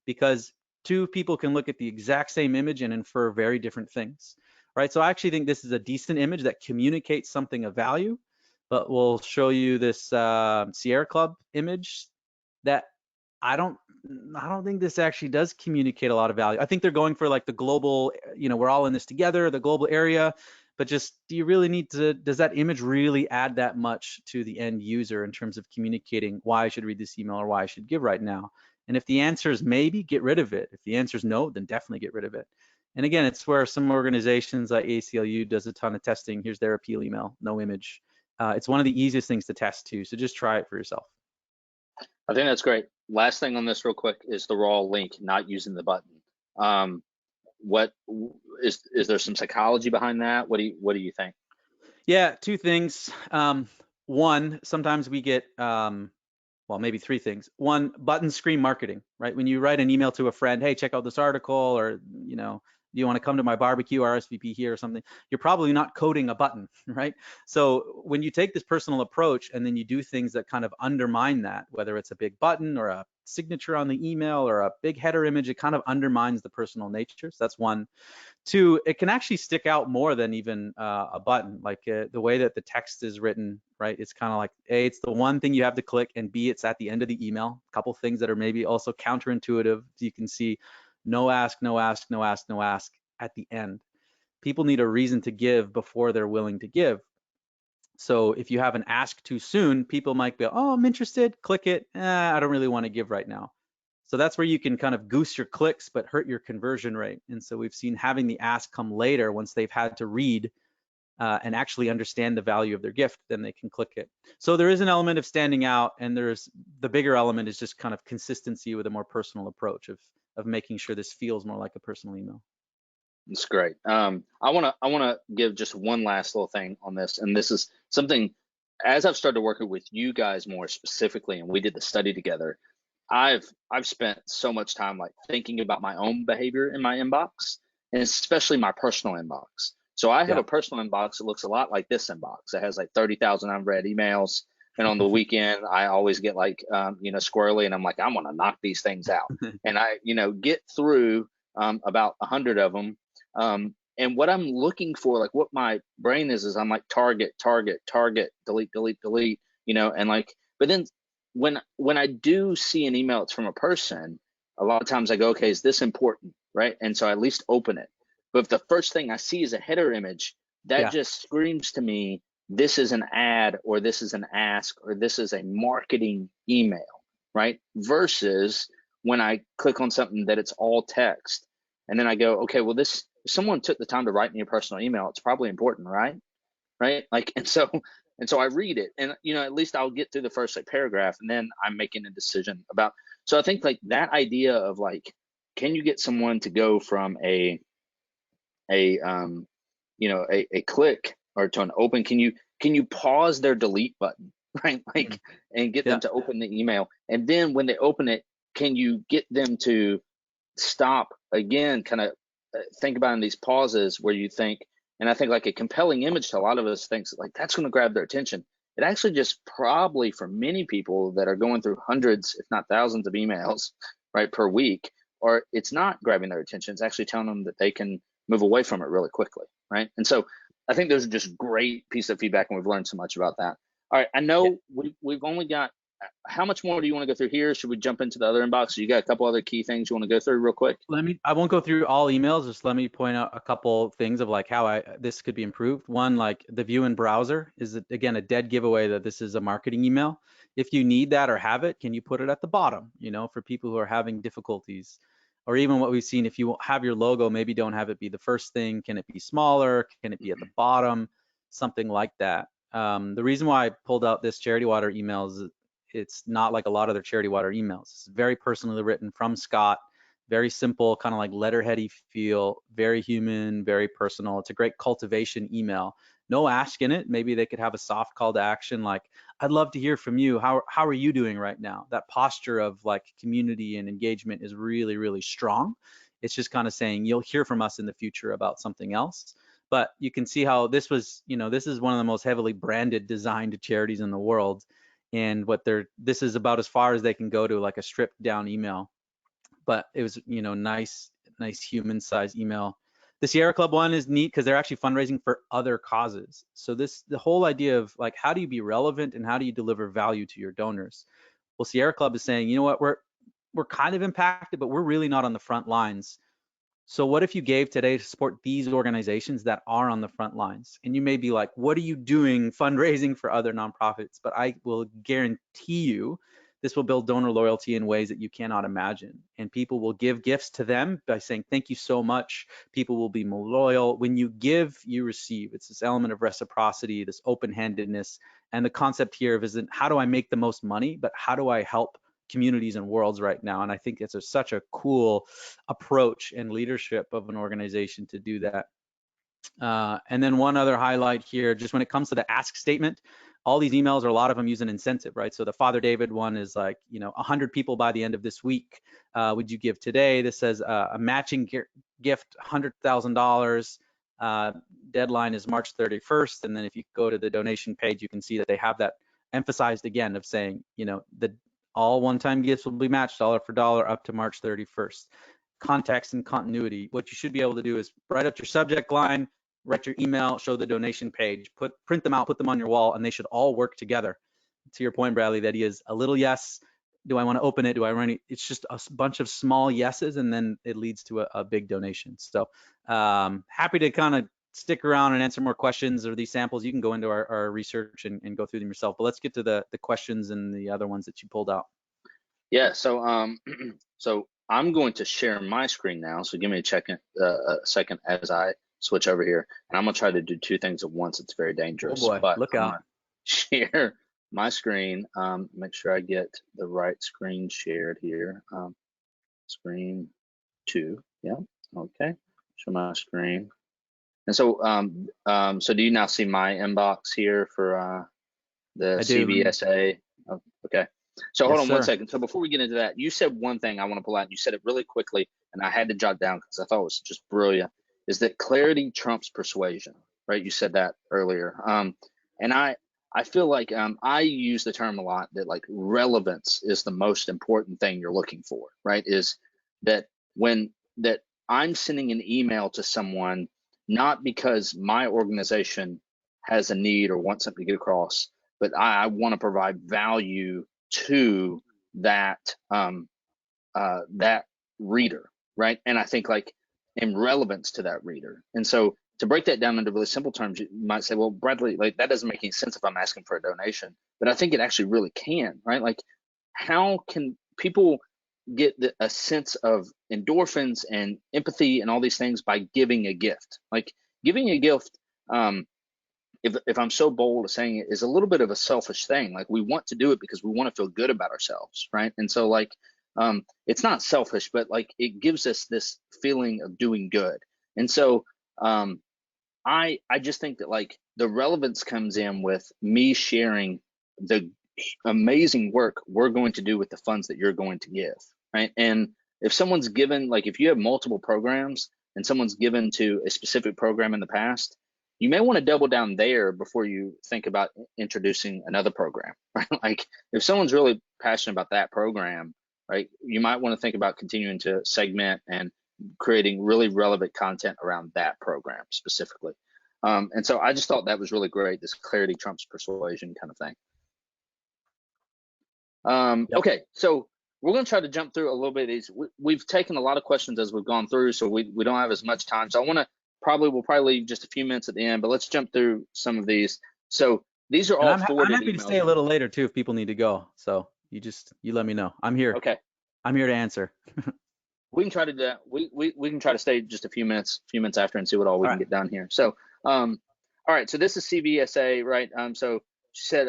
because two people can look at the exact same image and infer very different things, right? So I actually think this is a decent image that communicates something of value, but we'll show you this Sierra Club image that I don't think this actually does communicate a lot of value. I think they're going for like the global, we're all in this together, the global area, but just do you really need to, does that image really add that much to the end user in terms of communicating why I should read this email or why I should give right now? And if the answer is maybe, get rid of it. If the answer is no, then definitely get rid of it. And again, it's where some organizations like ACLU does a ton of testing. Here's their appeal email, no image. It's one of the easiest things to test too, so just try it for yourself. I think that's great. Last thing on this real quick is the raw link, not using the button. What is there some psychology behind that? What do you think? Yeah, two things. One, sometimes we get, well, maybe three things. One, button screen marketing, right? When you write an email to a friend, hey, check out this article, or, do you want to come to my barbecue, RSVP here or something? You're probably not coding a button, right? So when you take this personal approach and then you do things that kind of undermine that, whether it's a big button or a signature on the email or a big header image, it kind of undermines the personal nature. So that's one. Two, it can actually stick out more than even a button. Like the way that the text is written, right? It's kind of like, A, it's the one thing you have to click, and B, it's at the end of the email. A couple things that are maybe also counterintuitive. You can see no ask, no ask, no ask, no ask at the end. People need a reason to give before they're willing to give. So if you have an ask too soon, people might be, oh, I'm interested, click it. I don't really want to give right now. So that's where you can kind of goose your clicks, but hurt your conversion rate. And so we've seen having the ask come later once they've had to read and actually understand the value of their gift, then they can click it. So there is an element of standing out, and there's the bigger element is just kind of consistency with a more personal approach of making sure this feels more like a personal email. That's great. I wanna give just one last little thing on this, and this is something as I've started working with you guys more specifically, and we did the study together. I've spent so much time like thinking about my own behavior in my inbox, and especially my personal inbox. So I have Yeah. a personal inbox that looks a lot like this inbox. It has like 30,000 unread emails, and on the weekend I always get like squirrely, and I'm like, I want to knock these things out, and I get through about 100 of them. And what I'm looking for, like what my brain is I'm like target, target, target, delete, delete, delete, and like, but then when I do see an email that's from a person, a lot of times I go, okay, is this important, right? And so I at least open it. But if the first thing I see is a header image, that Yeah. just screams to me, this is an ad, or this is an ask, or this is a marketing email, right? Versus when I click on something that it's all text, and then I go, okay, well, this, if someone took the time to write me a personal email, it's probably important, right? Right? Like, and so I read it, and at least I'll get through the first like paragraph, and then I'm making a decision about. So I think like that idea of like, can you get someone to go from a click or to an open? Can you pause their delete button, right? Like, and get Yeah. them to open the email, and then when they open it, can you get them to stop again, kind of think about in these pauses where you think, and I think like a compelling image to a lot of us thinks like that's going to grab their attention. It actually just probably for many people that are going through hundreds, if not thousands of emails, right, per week, or it's not grabbing their attention. It's actually telling them that they can move away from it really quickly, right? And so I think those are just great pieces of feedback, and we've learned so much about that. All right, I know we've only got, how much more do you want to go through here? Should we jump into the other inbox? You got a couple other key things you want to go through real quick? I won't go through all emails, just let me point out a couple things of like how this could be improved. One, like the view in browser is, again, a dead giveaway that this is a marketing email. If you need that or have it, can you put it at the bottom, for people who are having difficulties? Or even what we've seen, if you have your logo, maybe don't have it be the first thing. Can it be smaller? Can it be at the bottom? Something like that. The reason why I pulled out this Charity Water email is it's not like a lot of their Charity Water emails. It's very personally written from Scott. Very simple, kind of like letterheady feel, very human, very personal. It's a great cultivation email. No ask in it. Maybe they could have a soft call to action like, I'd love to hear from you. How are you doing right now? That posture of like community and engagement is really, really strong. It's just kind of saying you'll hear from us in the future about something else. But you can see how this was, this is one of the most heavily branded, designed charities in the world. And this is about as far as they can go to, like a stripped down email. But it was, nice human size email. The Sierra Club one is neat because they're actually fundraising for other causes. So the whole idea of like, how do you be relevant and how do you deliver value to your donors? Well, Sierra Club is saying, you know what, we're kind of impacted, but we're really not on the front lines. So what if you gave today to support these organizations that are on the front lines? And you may be like, what are you doing fundraising for other nonprofits? But I will guarantee you this will build donor loyalty in ways that you cannot imagine. And people will give gifts to them by saying, thank you so much. People will be more loyal. When you give, you receive. It's this element of reciprocity, this open-handedness. And the concept here isn't how do I make the most money, but how do I help communities and worlds right now? And I think it's such a cool approach and leadership of an organization to do that. And then one other highlight here, just when it comes to the ask statement, all these emails are a lot of them use an incentive, right? So the Father David one is like, 100 people by the end of this week. Would you give today? This says a matching gift, $100,000. Deadline is March 31st. And then if you go to the donation page, you can see that they have that emphasized again of saying, all one-time gifts will be matched dollar for dollar up to March 31st. Context and continuity. What you should be able to do is write up your subject line, write your email, show the donation page, print them out, put them on your wall, and they should all work together. To your point, Bradley, that is a little yes. Do I want to open it? Do I run it? It's just a bunch of small yeses, and then it leads to a big donation. So happy to kind of stick around and answer more questions or these samples. You can go into our research and go through them yourself. But let's get to the questions and the other ones that you pulled out. Yeah. So so I'm going to share my screen now. So give me a second as I switch over here, and I'm gonna try to do two things at once. It's very dangerous. Oh boy, but look out. Share my screen. Make sure I get the right screen shared here. Screen 2. Yeah. Okay. Show my screen. And so, so do you now see my inbox here for the CVSA? Oh, okay. So hold on one second. So before we get into that, you said one thing I want to pull out. And you said it really quickly, and I had to jot down because I thought it was just brilliant. Is that clarity trumps persuasion, right? You said that earlier. And I feel like I use the term a lot that like relevance is the most important thing you're looking for, right? Is that that I'm sending an email to someone not because my organization has a need or wants something to get across, but I want to provide value to that that reader, right? And I think like in relevance to that reader. And so to break that down into really simple terms, you might say, well, Bradley, like that doesn't make any sense if I'm asking for a donation, but I think it actually really can, right? Like how can people get a sense of endorphins and empathy and all these things by giving a gift? Like giving a gift, if I'm so bold of saying it, is a little bit of a selfish thing. Like we want to do it because we want to feel good about ourselves, right? And so like it's not selfish, but like it gives us this feeling of doing good. And so I just think that like the relevance comes in with me sharing the amazing work we're going to do with the funds that you're going to give, right? And if someone's given, like if you have multiple programs and someone's given to a specific program in the past, you may want to double down there before you think about introducing another program, right? Like if someone's really passionate about that program, right, you might want to think about continuing to segment and creating really relevant content around that program specifically. And so I just thought that was really great, this clarity trumps persuasion kind of thing. Yep. Okay, so we're going to try to jump through a little bit of these. We've taken a lot of questions as we've gone through, so we don't have as much time. So we'll probably leave just a few minutes at the end, but let's jump through some of these. So these are And all I'm forwarded happy to emails. stay a little later too if people need to go. So you let me know. I'm here. Okay. I'm here to answer. We can try to do that. We can try to stay just a few minutes after and see what all we All can right. get done here. So, all right. So this is CVSA, right? So she said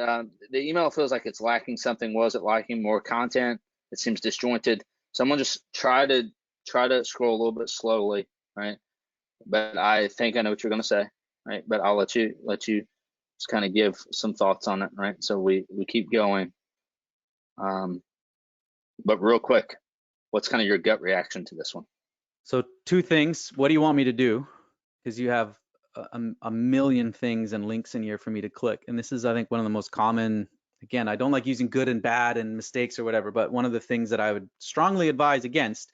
the email feels like it's lacking something. Was it lacking more content? It seems disjointed. So I'm gonna just try to scroll a little bit slowly, right? But I think I know what you're gonna say, right? But I'll let you just kind of give some thoughts on it, right? So we keep going. But real quick, what's kind of your gut reaction to this one? So two things. What do you want me to do? Because you have a million things and links in here for me to click. And this is, I think, one of the most common, again, I don't like using good and bad and mistakes or whatever, but one of the things that I would strongly advise against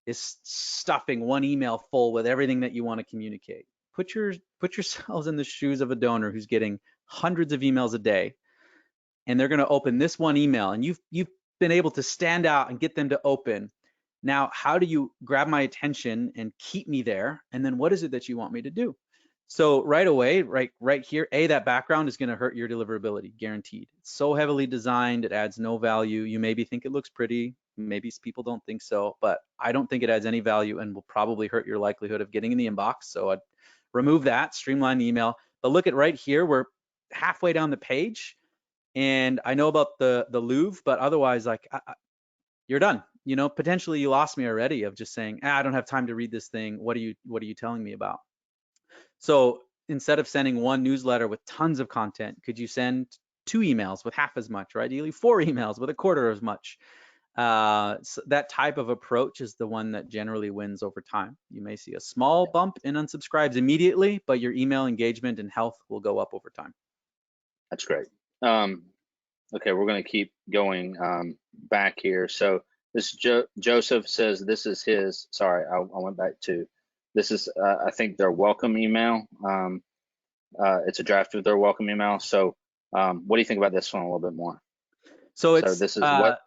is stuffing one email full with everything that you want to communicate. Put yourselves in the shoes of a donor who's getting hundreds of emails a day, and they're going to open this one email, and you've been able to stand out and get them to open. Now, how do you grab my attention and keep me there? And then what is it that you want me to do? So right away, right here, that background is going to hurt your deliverability, guaranteed. It's so heavily designed, it adds no value. You maybe think it looks pretty, maybe people don't think so, but I don't think it adds any value and will probably hurt your likelihood of getting in the inbox. So I'd remove that, streamline the email. But look at right here, we're halfway down the page, and I know about the Louvre, but otherwise, like, you're done. You know, potentially you lost me already of just saying, I don't have time to read this thing. What are you telling me about? So instead of sending one newsletter with tons of content, could you send 2 emails with half as much, or ideally 4 emails with a quarter as much? So that type of approach is the one that generally wins over time. You may see a small bump in unsubscribes immediately, but your email engagement and health will go up over time. That's great. Okay, we're going to keep going back here. So this Joseph says this is his. Sorry, I went back to. This is I think their welcome email. It's a draft of their welcome email. So what do you think about this one a little bit more? So it's this is what.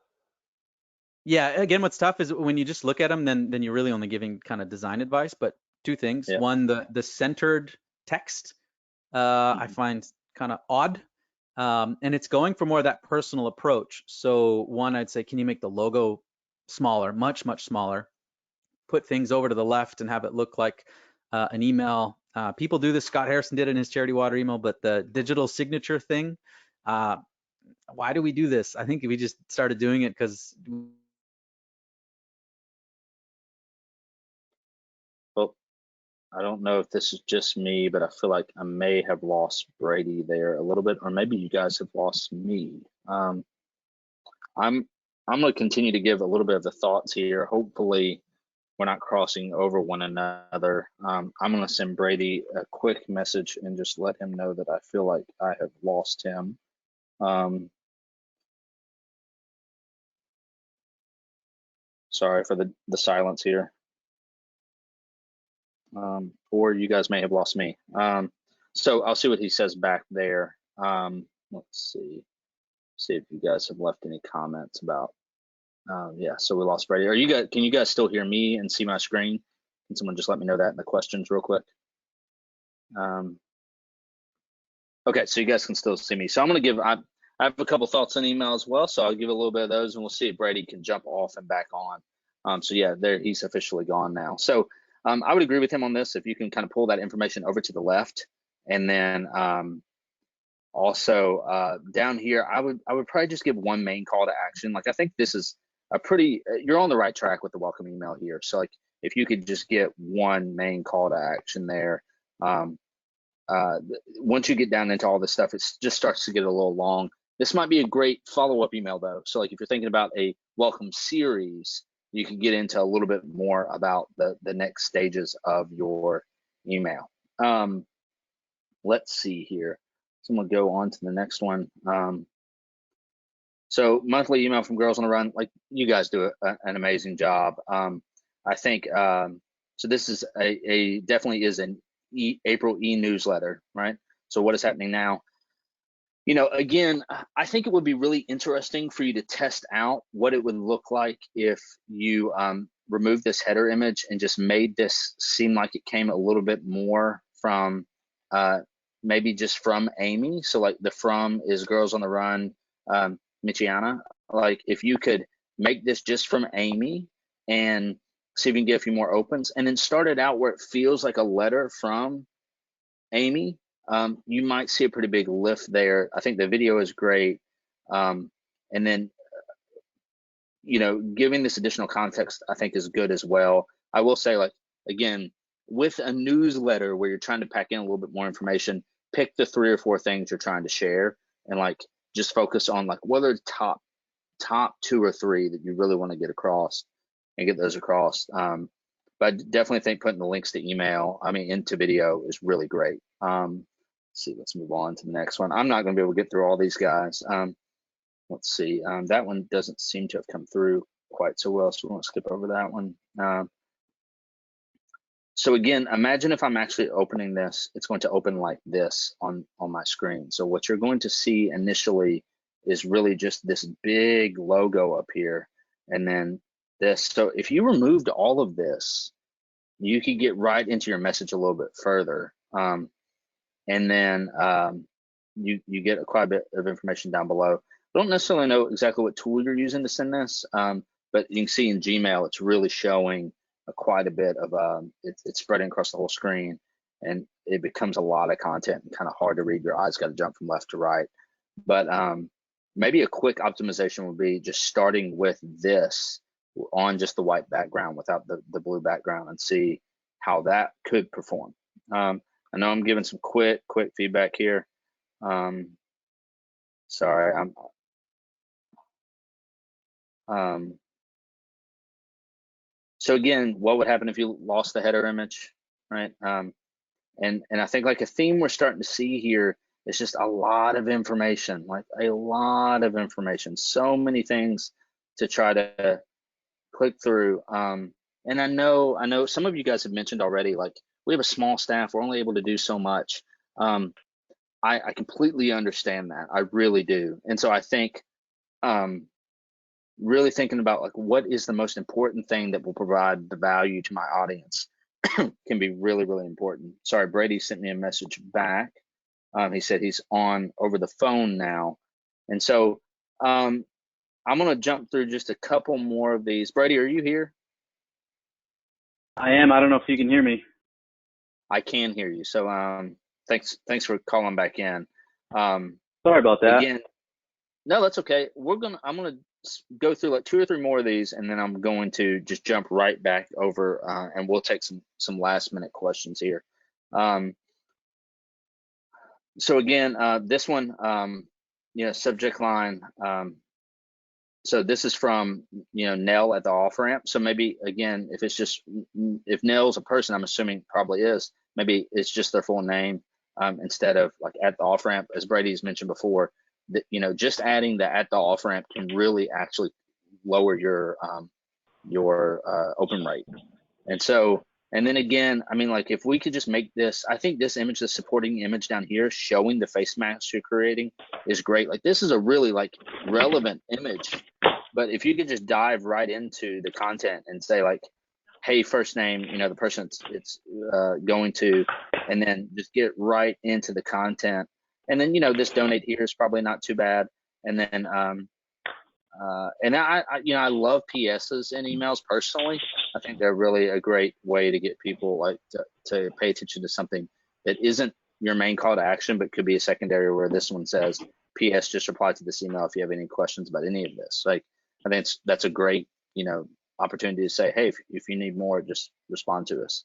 Yeah, again, what's tough is when you just look at them, then you're really only giving kind of design advice. But 2 things. Yeah. One, the centered text I find kind of odd. And it's going for more of that personal approach. So one, I'd say, can you make the logo smaller, much smaller? Put things over to the left and have it look like an email. People do this. Scott Harrison did it in his charity water email, but the digital signature thing, why do we do this? I think we just started doing it because. Well, I don't know if this is just me, but I feel like I may have lost Brady there a little bit, or maybe you guys have lost me. I'm going to continue to give a little bit of the thoughts here. Hopefully, we're not crossing over one another. I'm going to send Brady a quick message and just let him know that I feel like I have lost him. Sorry for the silence here. Or you guys may have lost me. So I'll see what he says back there. Let's see if you guys have left any comments about. Yeah, so we lost Brady. Can you guys still hear me and see my screen? Can someone just let me know that in the questions real quick? Okay, so you guys can still see me. So I'm going to give, I have a couple thoughts on email as well, so I'll give a little bit of those, and we'll see if Brady can jump off and back on. So yeah, he's officially gone now. So I would agree with him on this. If you can kind of pull that information over to the left, and then also down here, I would probably just give one main call to action. Like, I think this is a pretty, you're on the right track with the welcome email here. So like, if you could just get one main call to action there. Once you get down into all this stuff, it just starts to get a little long. This might be a great follow-up email though. So like, if you're thinking about a welcome series, you can get into a little bit more about the next stages of your email. Let's see here. So I'm gonna go on to the next one. So monthly email from Girls on the Run, like, you guys do an amazing job. I think So this is a definitely is an April e-newsletter, right? So what is happening now? Again, I think it would be really interesting for you to test out what it would look like if you removed this header image and just made this seem like it came a little bit more from maybe just from Amy. So like the from is Girls on the Run, Michiana. Like if you could make this just from Amy and see if you can get a few more opens, and then start it out where it feels like a letter from Amy, you might see a pretty big lift there. I think the video is great. And then, giving this additional context, I think is good as well. I will say, like, again, with a newsletter where you're trying to pack in a little bit more information, pick the 3 or 4 things you're trying to share and like just focus on like what are the top 2 or 3 that you really want to get across and get those across. But I definitely think putting the links to into video is really great. Let's see, let's move on to the next one. I'm not going to be able to get through all these guys. Let's see, that one doesn't seem to have come through quite so well, so we won't skip over that one. So again, imagine if I'm actually opening this, it's going to open like this on my screen. So what you're going to see initially is really just this big logo up here, and then this. So if you removed all of this, you could get right into your message a little bit further. And then you get quite a bit of information down below. I don't necessarily know exactly what tool you're using to send this, but you can see in Gmail, it's really showing quite a bit of, it's spreading across the whole screen, and it becomes a lot of content and kind of hard to read. Your eyes got to jump from left to right. But maybe a quick optimization would be just starting with this on just the white background without the blue background, and see how that could perform. I know I'm giving some quick feedback here. Sorry, so again, what would happen if you lost the header image, right? And I think like a theme we're starting to see here is just a lot of information, like a lot of information, so many things to try to click through. And I know some of you guys have mentioned already, like we have a small staff, we're only able to do so much. I completely understand that, I really do. And so I think really thinking about like what is the most important thing that will provide the value to my audience can be really, really important. Sorry, Brady sent me a message back. He said he's on over the phone now. And so I'm gonna jump through just a couple more of these. Brady, are you here? I am. I don't know if you can hear me. I can hear you. So thanks for calling back in. Sorry about that. Again, no, that's okay. I'm gonna go through like 2 or 3 more of these, and then I'm going to just jump right back over, and we'll take some last minute questions here. So again, this one, subject line. So this is from Nell at the off ramp. So maybe again, if Nell's a person, I'm assuming probably is. Maybe it's just their full name instead of like at the off ramp, as Brady's mentioned before. That just adding the at the off ramp can really actually lower your open rate. And then again, I mean, like if we could just make this, I think this image, the supporting image down here showing the face mask you're creating is great. Like this is a really like relevant image, but if you could just dive right into the content and say like, hey, first name, the person it's going to, and then just get right into the content. And then, this donate here is probably not too bad. And then, and I love PSs in emails personally. I think they're really a great way to get people like to pay attention to something that isn't your main call to action, but could be a secondary, where this one says, PS, just reply to this email if you have any questions about any of this. Like, I think that's a great, opportunity to say, hey, if you need more, just respond to us.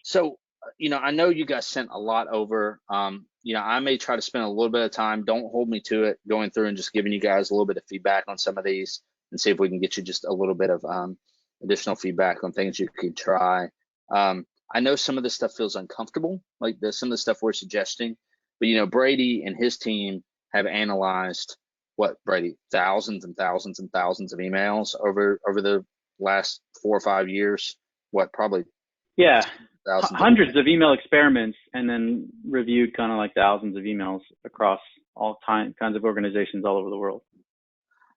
So, I know you guys sent a lot over. I may try to spend a little bit of time, don't hold me to it, going through and just giving you guys a little bit of feedback on some of these and see if we can get you just a little bit of additional feedback on things you could try. I know some of this stuff feels uncomfortable, like some of the stuff we're suggesting, but Brady and his team have analyzed Brady, thousands and thousands and thousands of emails over the last 4 or 5 years. what, probably Yeah, thousands of hundreds emails. of email experiments, and then reviewed kind of like thousands of emails across all kinds of organizations all over the world.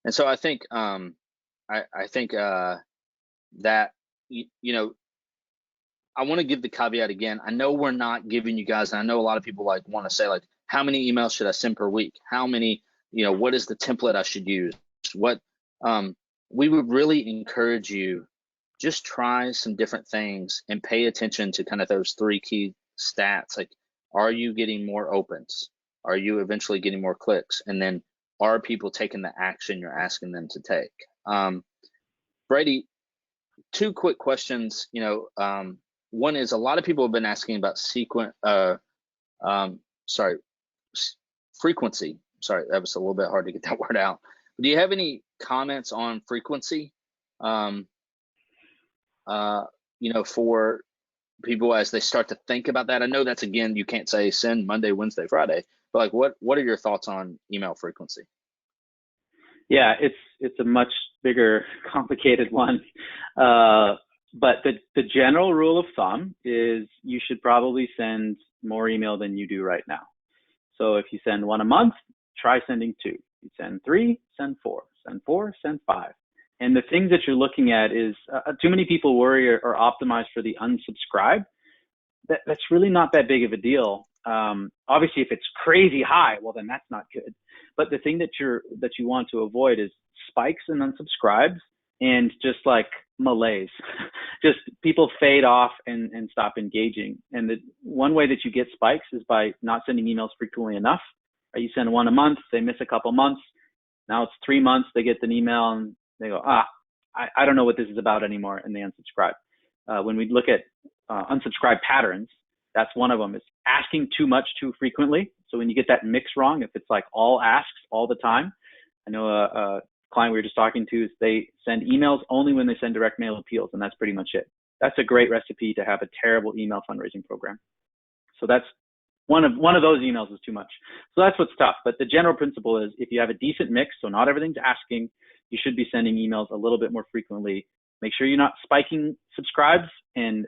And so I think I think that you know, I want to give the caveat again. I know we're not giving you guys, and I know a lot of people like want to say like, how many emails should I send per week? How many, what is the template I should use? What we would really encourage you, just try some different things and pay attention to kind of those three key stats. Like, are you getting more opens? Are you eventually getting more clicks? And then are people taking the action you're asking them to take? Brady, two quick questions. One is, a lot of people have been asking about sorry, frequency. Sorry, that was a little bit hard to get that word out. Do you have any comments on frequency? For people as they start to think about that. I know that's, again, you can't say send Monday, Wednesday, Friday, but like, what are your thoughts on email frequency? Yeah, it's a much bigger, complicated one. But the general rule of thumb is you should probably send more email than you do right now. So if you send one a month, try sending two. You send three, send four. Send four, send five. And the things that you're looking at is too many people worry or optimize for the unsubscribe. That's really not that big of a deal. Obviously, if it's crazy high, well, then that's not good. But the thing that you want to avoid is spikes and unsubscribes and just like malaise. Just people fade off and stop engaging. And the one way that you get spikes is by not sending emails frequently enough. You send one a month, they miss a couple months. Now it's 3 months, they get an email and they go, I don't know what this is about anymore, and they unsubscribe. When we look at unsubscribe patterns, that's one of them, is asking too much too frequently. So when you get that mix wrong, if it's like all asks all the time, I know a client we were just talking to, is they send emails only when they send direct mail appeals, and that's pretty much it. That's a great recipe to have a terrible email fundraising program. So that's one of those emails is too much. So that's what's tough. But the general principle is, if you have a decent mix, so not everything's asking, you should be sending emails a little bit more frequently. Make sure you're not spiking subscribes, and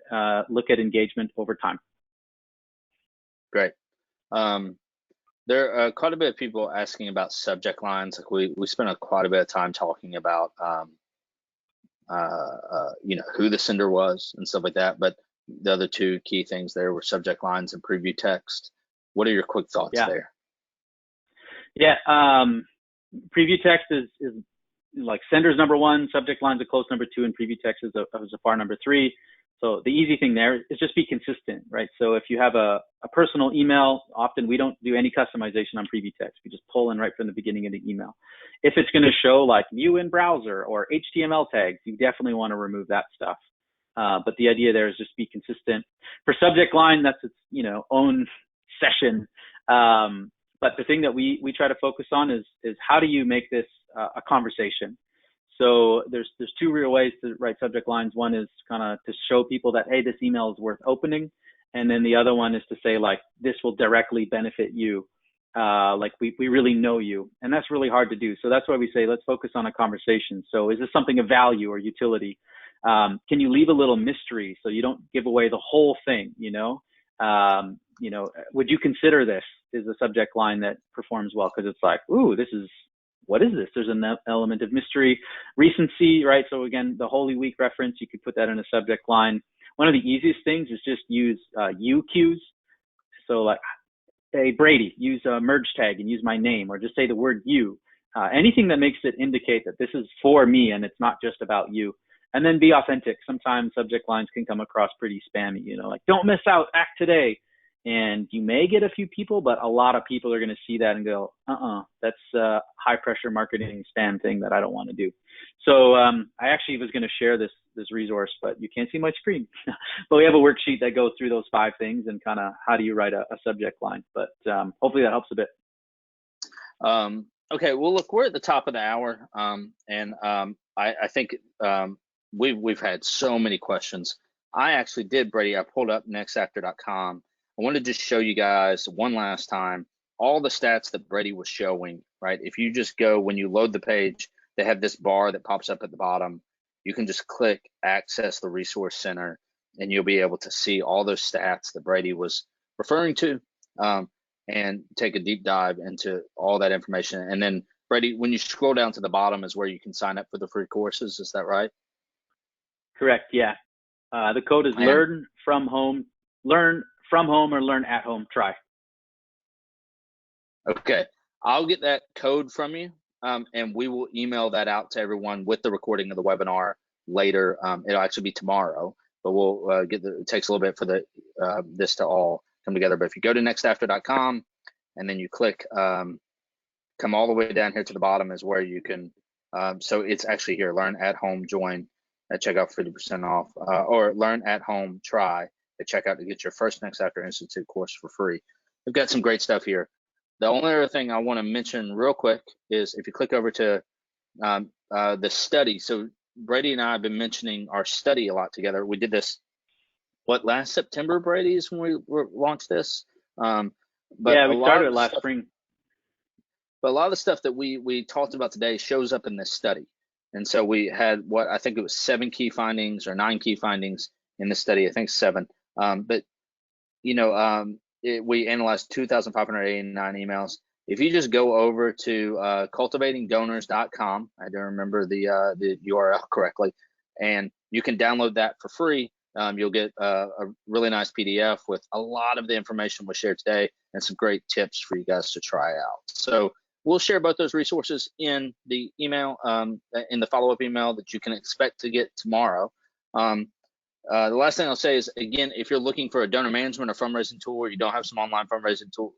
look at engagement over time. Great. There are quite a bit of people asking about subject lines. Like we spent quite a bit of time talking about who the sender was and stuff like that. But the other two key things there were subject lines and preview text. What are your quick thoughts there? Yeah. Preview text is like sender's number one, subject line's a close number two, and preview text is a far number three. So the easy thing there is just be consistent, right? So if you have a personal email, often we don't do any customization on preview text. We just pull in right from the beginning of the email. If it's going to show like view in browser or HTML tags, you definitely want to remove that stuff. But the idea there is just be consistent. For subject line, that's its own session. But the thing that we try to focus on is how do you make this a conversation? So there's two real ways to write subject lines. One is kind of to show people that, hey, this email is worth opening. And then the other one is to say, like, this will directly benefit you. Like we really know you. And that's really hard to do. So that's why we say, let's focus on a conversation. So is this something of value or utility? Can you leave a little mystery so you don't give away the whole thing? Would you consider this is a subject line that performs well? Because it's like, ooh, what is this? There's an element of mystery, recency, right? So again, the Holy Week reference, you could put that in a subject line. One of the easiest things is just use you cues. So like, hey, Brady, use a merge tag and use my name, or just say the word you. Anything that makes it indicate that this is for me and it's not just about you. And then be authentic. Sometimes subject lines can come across pretty spammy, like, don't miss out, act today. And you may get a few people, but a lot of people are going to see that and go, that's a high pressure marketing spam thing that I don't want to do. So I actually was going to share this resource, but you can't see my screen. But we have a worksheet that goes through those 5 things and kind of how do you write a subject line. But hopefully that helps a bit. Okay, well, look, we're at the top of the hour, and I think we've had so many questions. I actually did, Brady. I pulled up nextafter.com. I want to just show you guys one last time all the stats that Brady was showing, right? If you just go, when you load the page, they have this bar that pops up at the bottom. you can just click access the resource center, and you'll be able to see all those stats that Brady was referring to, and take a deep dive into all that information. And then Brady, when you scroll down to the bottom is where you can sign up for the free courses. Is that right? Correct. Yeah. The code is learn from home or learn at home try. Okay. I'll get that code from you, and we will email that out to everyone with the recording of the webinar later. It'll actually be tomorrow, but we'll it takes a little bit for this to all come together. But if you go to nextafter.com and then you click, come all the way down here to the bottom is where you can, so it's actually here, learn at home, join at checkout 50% off, or learn at home, try at checkout to get your first Next After Institute course for free. We've got some great stuff here. The only other thing I want to mention real quick is if you click over to the study. So Brady and I have been mentioning our study a lot together. We did this, last September, Brady, is when we launched this? But yeah, we started last spring. But a lot of the stuff that we talked about today shows up in this study. And so we had I think it was 7 key findings or 9 key findings in this study. I think 7. But we analyzed 2,589 emails. If you just go over to cultivatingdonors.com, I don't remember the URL correctly, and you can download that for free. You'll get a really nice PDF with a lot of the information we shared today and some great tips for you guys to try out. So we'll share both those resources in the email, in the follow-up email that you can expect to get tomorrow. The last thing I'll say is, again, if you're looking for a donor management or fundraising tool, or you don't have some online fundraising tool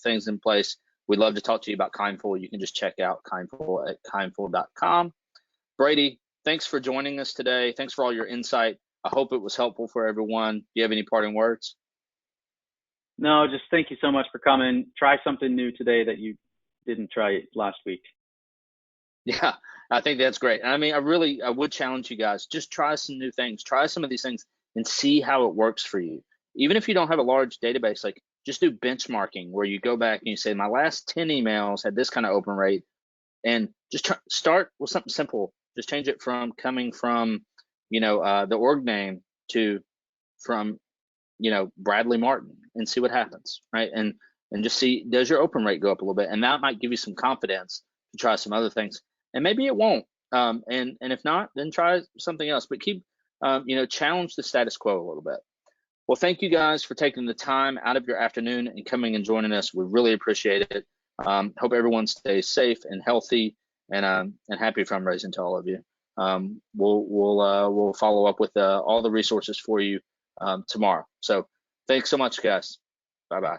things in place, we'd love to talk to you about Kindful. You can just check out Kindful at kindful.com. Brady, thanks for joining us today. Thanks for all your insight. I hope it was helpful for everyone. Do you have any parting words? No, just thank you so much for coming. Try something new today that you didn't try last week. Yeah, I think that's great. I mean, I would challenge you guys, just try some new things, try some of these things and see how it works for you. Even if you don't have a large database, like just do benchmarking where you go back and you say, my last 10 emails had this kind of open rate, and just start with something simple. Just change it from coming from, the org name to from, Bradley Martin, and see what happens, right? And just see, does your open rate go up a little bit? And that might give you some confidence to try some other things. And maybe it won't. And if not, then try something else. But keep, challenge the status quo a little bit. Well, thank you guys for taking the time out of your afternoon and coming and joining us. We really appreciate it. Hope everyone stays safe and healthy, and happy fundraising to all of you. We'll follow up with all the resources for you tomorrow. So thanks so much, guys. Bye-bye.